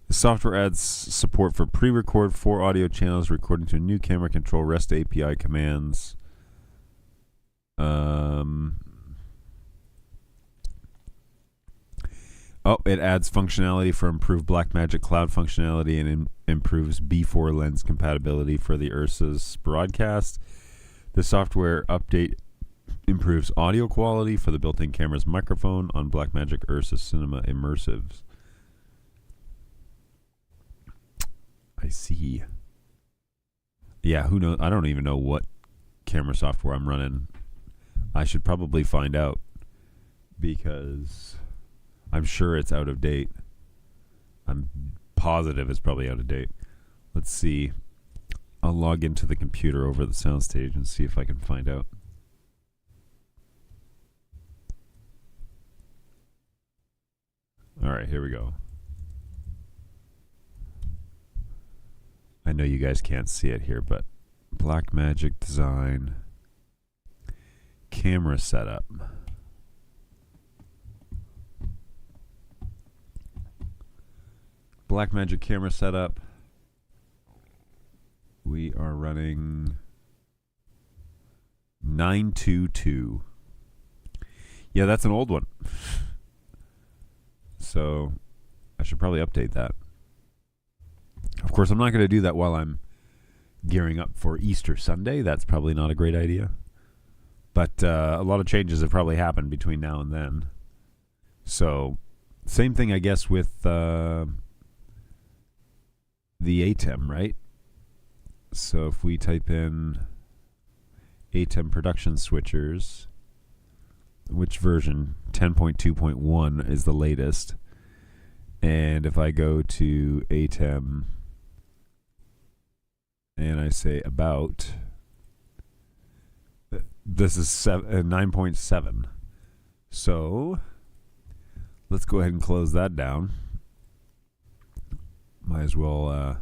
The software adds support for pre-record 4 audio channels recording to a new camera control REST API commands. It adds functionality for improved Blackmagic Cloud functionality and improves B4 lens compatibility for the Ursa's broadcast. The software update improves audio quality for the built-in camera's microphone on Blackmagic Ursa Cinema Immersives. I see. Yeah, who knows? I don't even know what camera software I'm running. I should probably find out, because I'm sure it's out of date. I'm positive it's probably out of date. Let's see. I'll log into the computer over the soundstage and see if I can find out. All right, here we go. I know you guys can't see it here, but Blackmagic Design camera setup. Blackmagic camera setup. We are running 922. Yeah, that's an old one. So I should probably update that. Of course, I'm not going to do that while I'm gearing up for Easter Sunday. That's probably not a great idea. But a lot of changes have probably happened between now and then. So, same thing, I guess, with the ATEM, right? So if we type in ATEM production switchers, which version? 10.2.1 is the latest. And if I go to ATEM and I say about, this is 9.7. So let's go ahead and close that down. Might as well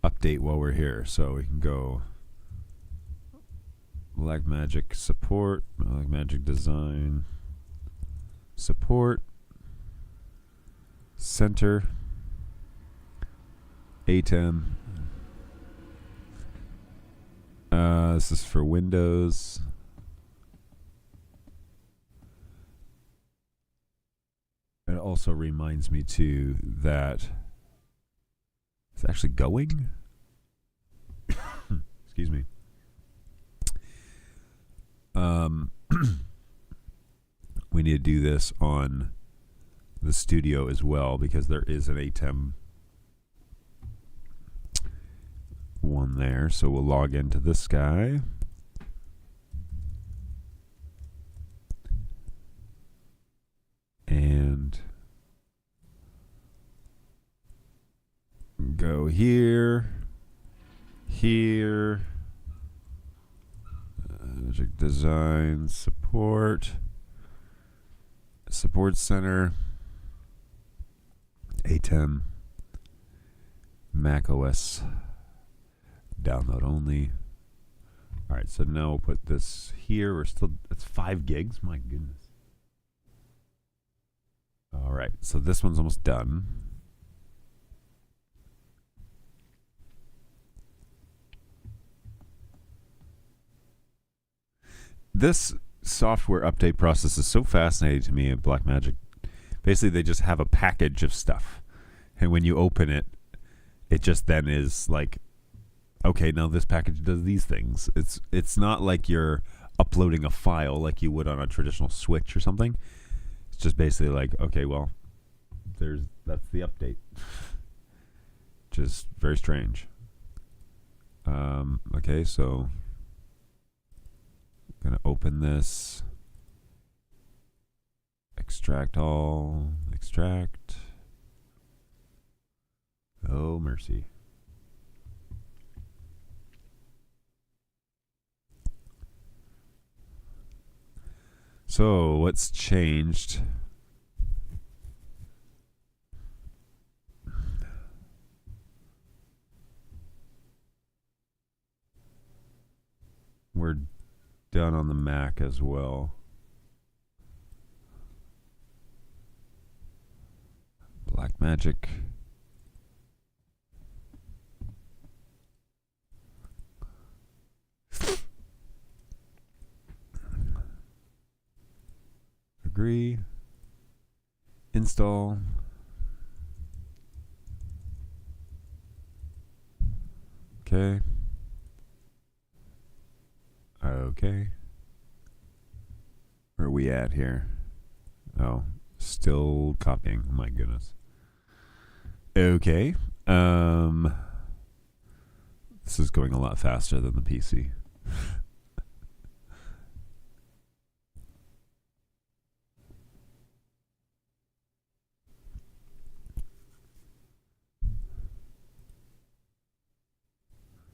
update while we're here. So we can go Blackmagic support, Blackmagic design, support, center, ATEM. This is for Windows. It also reminds me too that it's actually going. Excuse me. We need to do this on the studio as well because there is an ATEM one there. So we'll log into this guy. And go here, here, Magic Design, support center, ATEM, Mac OS, download only. All right, so now we'll put this here. We're still, it's 5 gigs. My goodness. All right, so this one's almost done. This software update process is so fascinating to me at Blackmagic. Basically, they just have a package of stuff. And when you open it, it just then is like, okay, now this package does these things. It's not like you're uploading a file like you would on a traditional switch or something. It's just basically like, okay, well, that's the update. Just very strange. Okay, so I'm gonna open this. Extract all. Extract. Oh, mercy. So, what's changed? We're done on the Mac as well. Blackmagic. Agree. Install. Okay. Okay. Where are we at here? Oh, still copying. My goodness. Okay. This is going a lot faster than the PC.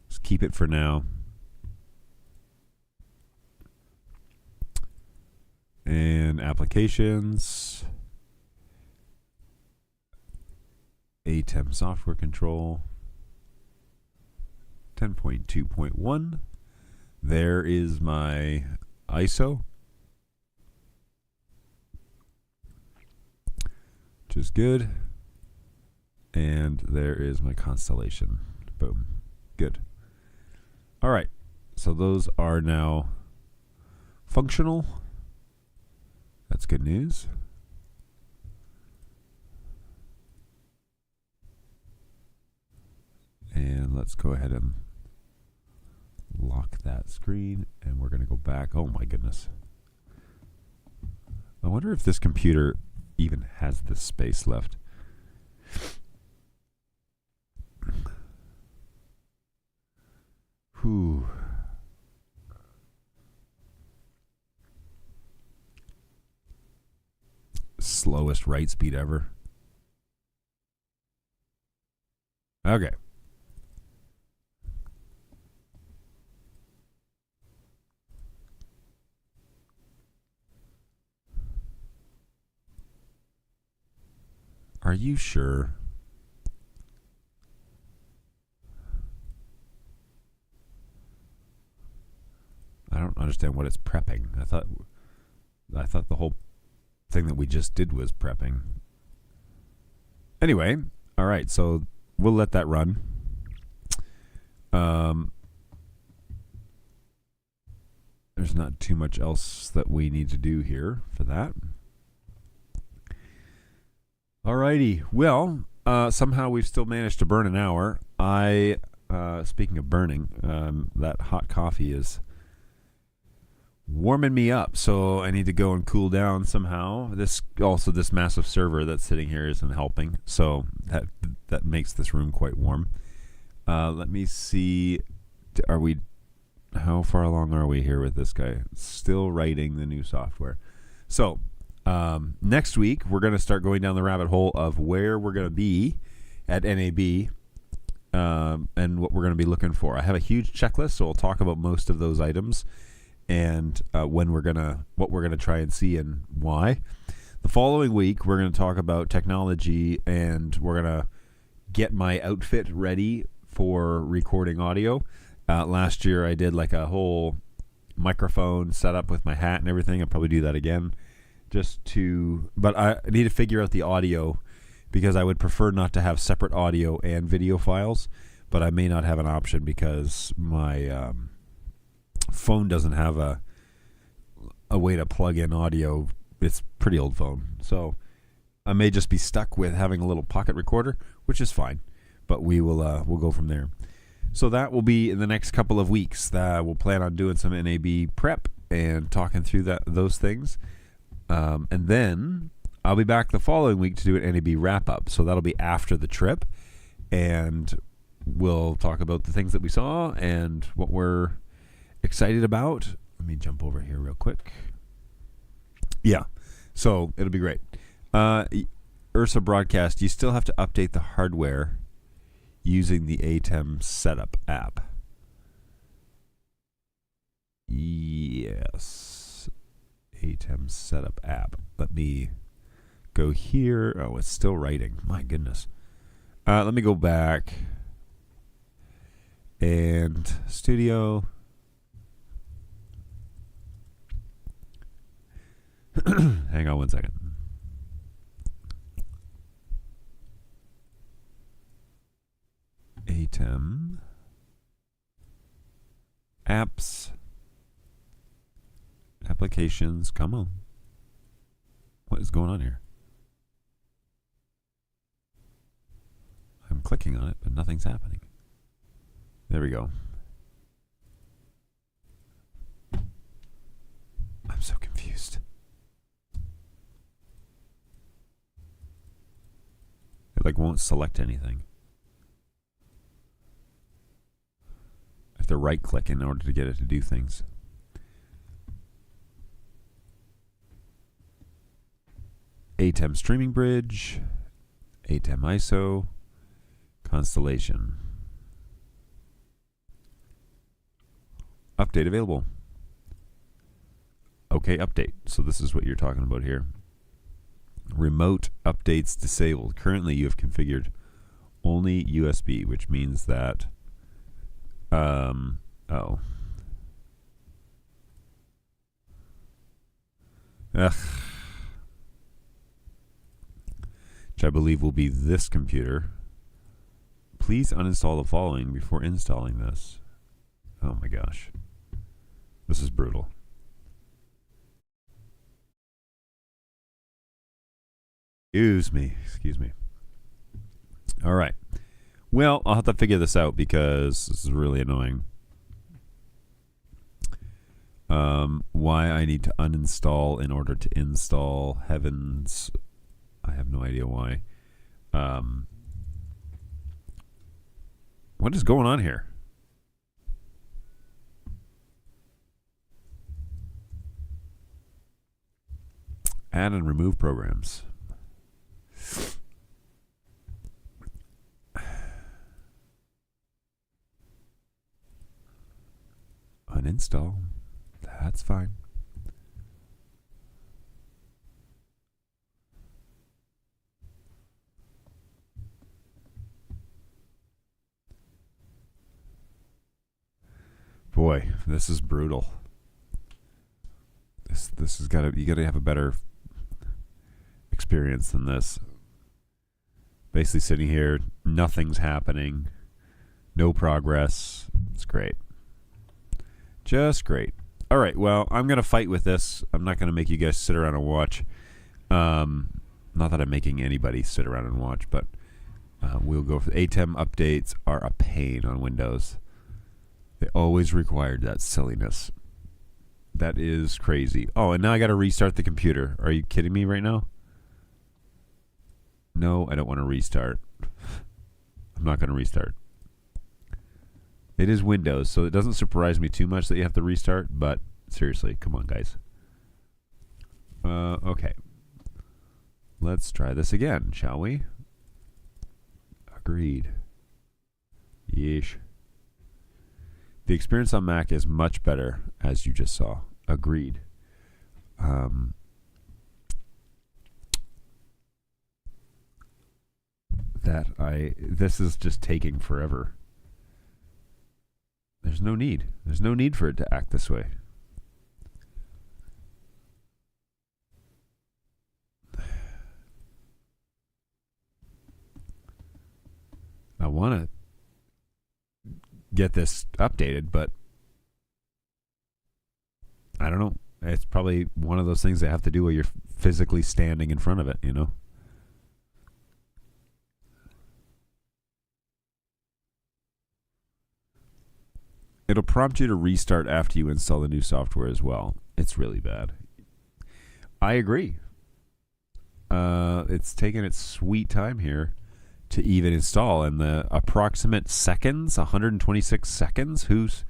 Just keep it for now. And applications. ATEM software control. 10.2.1. There is my ISO, which is good. And there is my constellation. Boom. Good. All right. So those are now functional. That's good news. And let's go ahead and lock that screen, and we're going to go back. Oh my goodness. I wonder if this computer even has this space left. Whew. Slowest write speed ever. Okay. Are you sure? I don't understand what it's prepping. I thought the whole thing that we just did was prepping. Anyway, all right, so we'll let that run. There's not too much else that we need to do here for that. Alrighty, well, somehow we've still managed to burn an hour. Speaking of burning, that hot coffee is warming me up, so I need to go and cool down somehow. This massive server that's sitting here isn't helping, so that makes this room quite warm. Let me see. How far along are we here with this guy? Still writing the new software. So next week we're going to start going down the rabbit hole of where we're going to be at NAB and what we're going to be looking for. I have a huge checklist, so we'll talk about most of those items and what we're gonna try and see and why. The following week we're going to talk about technology, and we're going to get my outfit ready for recording audio. Last year I did like a whole microphone setup with my hat and everything. I'll probably do that again, but I need to figure out the audio, because I would prefer not to have separate audio and video files, but I may not have an option because my phone doesn't have a way to plug in audio. It's a pretty old phone, so I may just be stuck with having a little pocket recorder, which is fine, but we'll go from there. So that will be in the next couple of weeks. We'll plan on doing some NAB prep and talking through those things. And then I'll be back the following week to do an NAB wrap-up. So that'll be after the trip. And we'll talk about the things that we saw and what we're excited about. Let me jump over here real quick. Yeah, so it'll be great. Ursa Broadcast, you still have to update the hardware using the ATEM Setup app. Yes. ATEM Setup app. Let me go here. Oh, it's still writing. My goodness. Let me go back. And studio. Hang on one second. ATEM apps, applications. Come on, what is going on here? I'm clicking on it, but nothing's happening. There we go. I'm so confused. It like won't select anything. I have to right click in order to get it to do things. ATEM Streaming Bridge, ATEM ISO, Constellation. Update available. Okay, update. So this is what you're talking about here. Remote updates disabled. Currently you have configured only USB, which means that which I believe will be this computer. Please uninstall the following before installing this. Oh my gosh. This is brutal. Excuse me. All right. Well, I'll have to figure this out because this is really annoying. Why I need to uninstall in order to install Heavens. I have no idea why. What is going on here? Add and remove programs. Uninstall. That's fine. Boy, this is brutal. This has got to, you got to have a better experience than this. Basically sitting here, nothing's happening, no progress. It's great. Just great. All right, well, I'm going to fight with this. I'm not going to make you guys sit around and watch. Not that I'm making anybody sit around and watch, but we'll go for the ATEM updates are a pain on Windows. They always required that silliness. That is crazy. Oh, and now I got to restart the computer. Are you kidding me right now? No, I don't want to restart. I'm not going to restart. It is Windows, so it doesn't surprise me too much that you have to restart, but seriously, come on, guys. Okay. Let's try this again, shall we? Agreed. Yeesh. The experience on Mac is much better, as you just saw. Agreed. This is just taking forever. There's no need. There's no need for it to act this way. I want to get this updated, but I don't know. It's probably one of those things that have to do where you're physically standing in front of it, you know? It'll prompt you to restart after you install the new software as well. It's really bad. I agree. It's taken its sweet time here to even install, and the approximate seconds, 126 seconds. Who's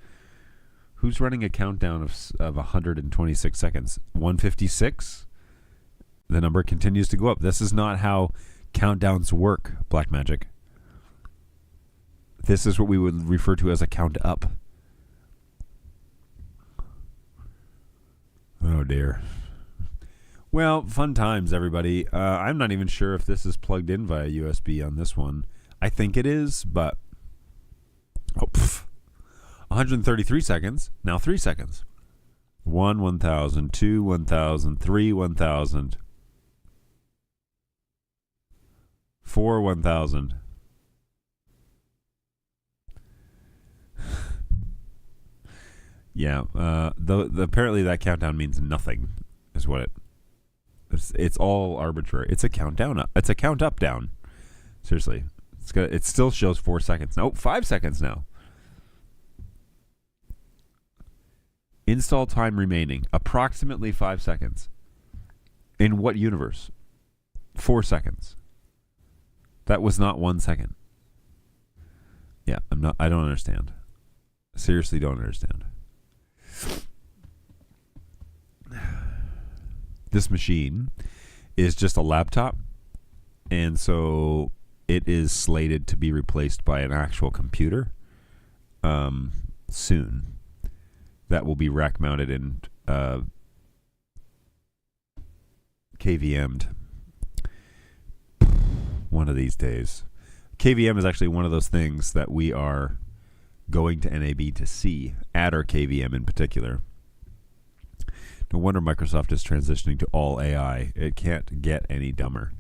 running a countdown of 126 seconds? 156. The number continues to go up. This is not how countdowns work, Blackmagic. This is what we would refer to as a count up. Oh dear. Well, fun times, everybody. I'm not even sure if this is plugged in via USB on this one. I think it is, but 133 seconds. Now 3 seconds. 1, 1,000, 2, 1,000, 3, 1,000, 4, 1,000. Yeah, apparently that countdown means nothing, is what it's all arbitrary. It's a countdown. It's a count up down. Seriously, it still shows 4 seconds. No, 5 seconds now. Install time remaining approximately 5 seconds. In what universe? 4 seconds. That was not 1 second. Yeah, I don't understand. Seriously, don't understand. This machine is just a laptop, and so it is slated to be replaced by an actual computer soon. That will be rack mounted and KVM'd one of these days. KVM is actually one of those things that we are going to NAB to see, Adder KVM in particular. No wonder Microsoft is transitioning to all AI. It can't get any dumber.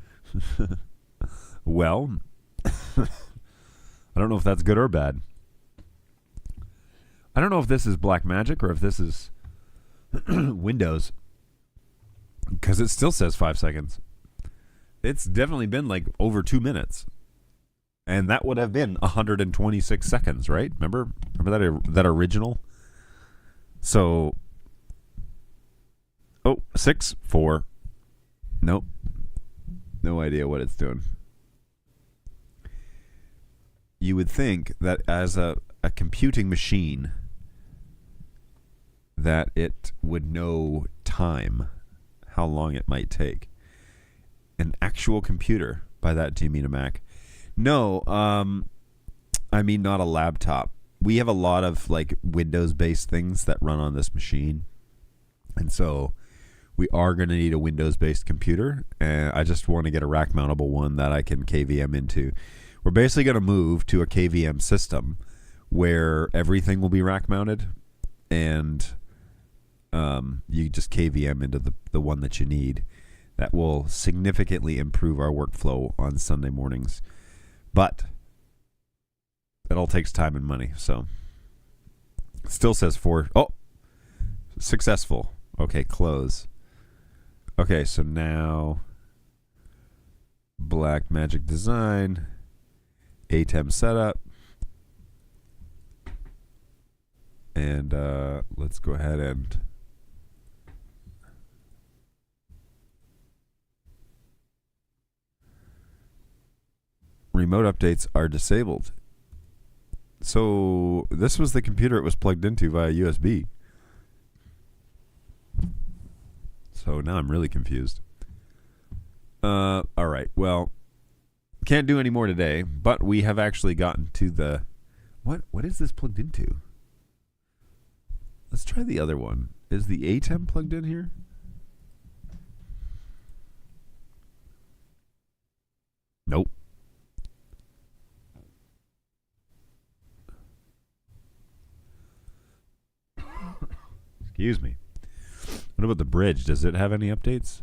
Well, I don't know if that's good or bad. I don't know if this is Blackmagic or if this is Windows, because it still says 5 seconds. It's definitely been like over 2 minutes. And that would have been 126 seconds, right? Remember that original? So Oh, 6, 4. Nope. No idea what it's doing. You would think that as a computing machine that it would know time, how long it might take. An actual computer. By that, do you mean a Mac? No, I mean not a laptop. We have a lot of like Windows-based things that run on this machine. And so we are going to need a Windows-based computer. And I just want to get a rack-mountable one that I can KVM into. We're basically going to move to a KVM system where everything will be rack-mounted. And you just KVM into the one that you need. That will significantly improve our workflow on Sunday mornings. But it all takes time and money. So it still says 4. Oh, successful. Okay, close. Okay, so now Blackmagic Design, ATEM setup. And let's go ahead and remote updates are disabled. So this was the computer it was plugged into via USB. So now I'm really confused. All right. Well, can't do any more today, but we have actually gotten to the... What is this plugged into? Let's try the other one. Is the ATEM plugged in here? Nope. Excuse me. What about the bridge? Does it have any updates?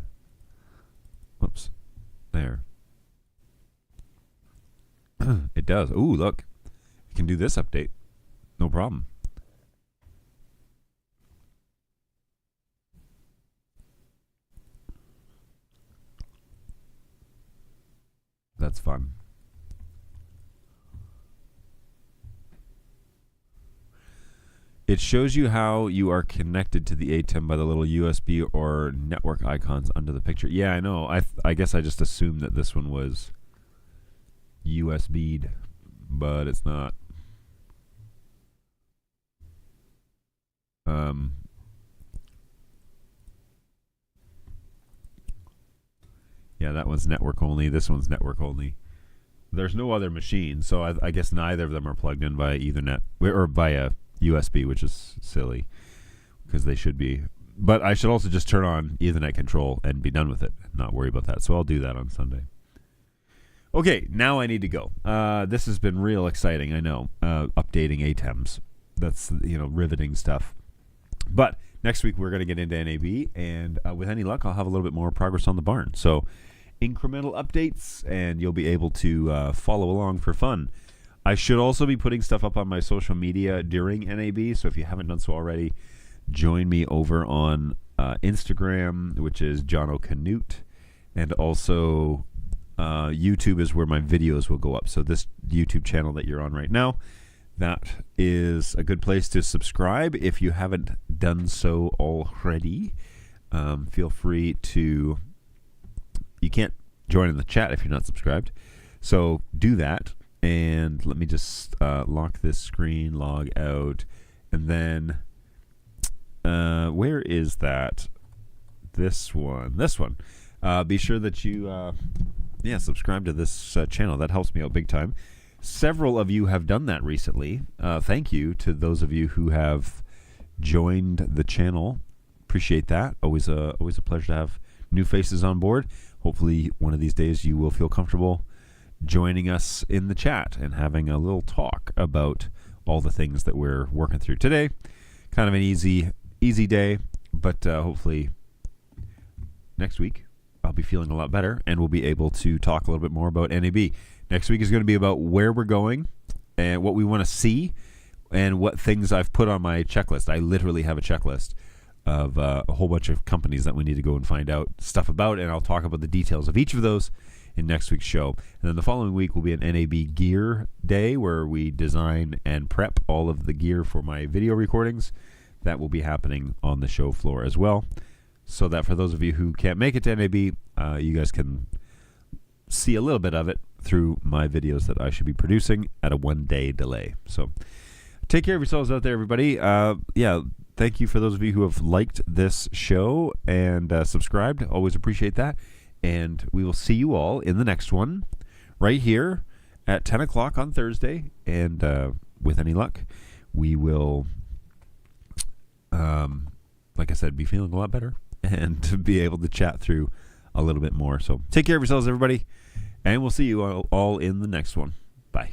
Whoops. There. It does. Ooh, look. You can do this update. No problem. That's fun. It shows you how you are connected to the ATEM by the little USB or network icons under the picture. Yeah, I know. I guess I just assumed that this one was USB'd, but it's not. Yeah, that one's network only. This one's network only. There's no other machine, so I guess neither of them are plugged in via Ethernet or via USB, which is silly because they should be. But I should also just turn on Ethernet control and be done with it, not worry about that. So I'll do that on Sunday. Okay, now I need to go. This has been real exciting, I know. Updating ATEMs. That's, riveting stuff. But next week we're going to get into NAB, and with any luck, I'll have a little bit more progress on the barn. So incremental updates, and you'll be able to follow along for fun. I should also be putting stuff up on my social media during NAB, so if you haven't done so already, join me over on Instagram, which is John O'Canute, and also YouTube is where my videos will go up. So this YouTube channel that you're on right now, that is a good place to subscribe if you haven't done so already. Feel free to... You can't join in the chat if you're not subscribed, so do that. And let me just lock this screen, log out, and then where is that? This one. Be sure that you subscribe to this channel. That helps me out big time. Several of you have done that recently. Thank you to those of you who have joined the channel. Appreciate that. Always a pleasure to have new faces on board. Hopefully one of these days you will feel comfortable joining us in the chat and having a little talk about all the things that we're working through today. Kind of an easy day, but hopefully next week I'll be feeling a lot better and we'll be able to talk a little bit more about NAB. Next week is going to be about where we're going and what we want to see and what things I've put on my checklist. I literally have a checklist of a whole bunch of companies that we need to go and find out stuff about, and I'll talk about the details of each of those in next week's show. And then the following week will be an NAB gear day where we design and prep all of the gear for my video recordings. That will be happening on the show floor as well. so that for those of you who can't make it to NAB, you guys can see a little bit of it through my videos that I should be producing at a 1-day delay. So take care of yourselves out there, everybody. Thank you for those of you who have liked this show and subscribed. Always appreciate that. And we will see you all in the next one right here at 10 o'clock on Thursday. And with any luck, we will, like I said, be feeling a lot better and to be able to chat through a little bit more. So take care of yourselves, everybody. And we'll see you all in the next one. Bye.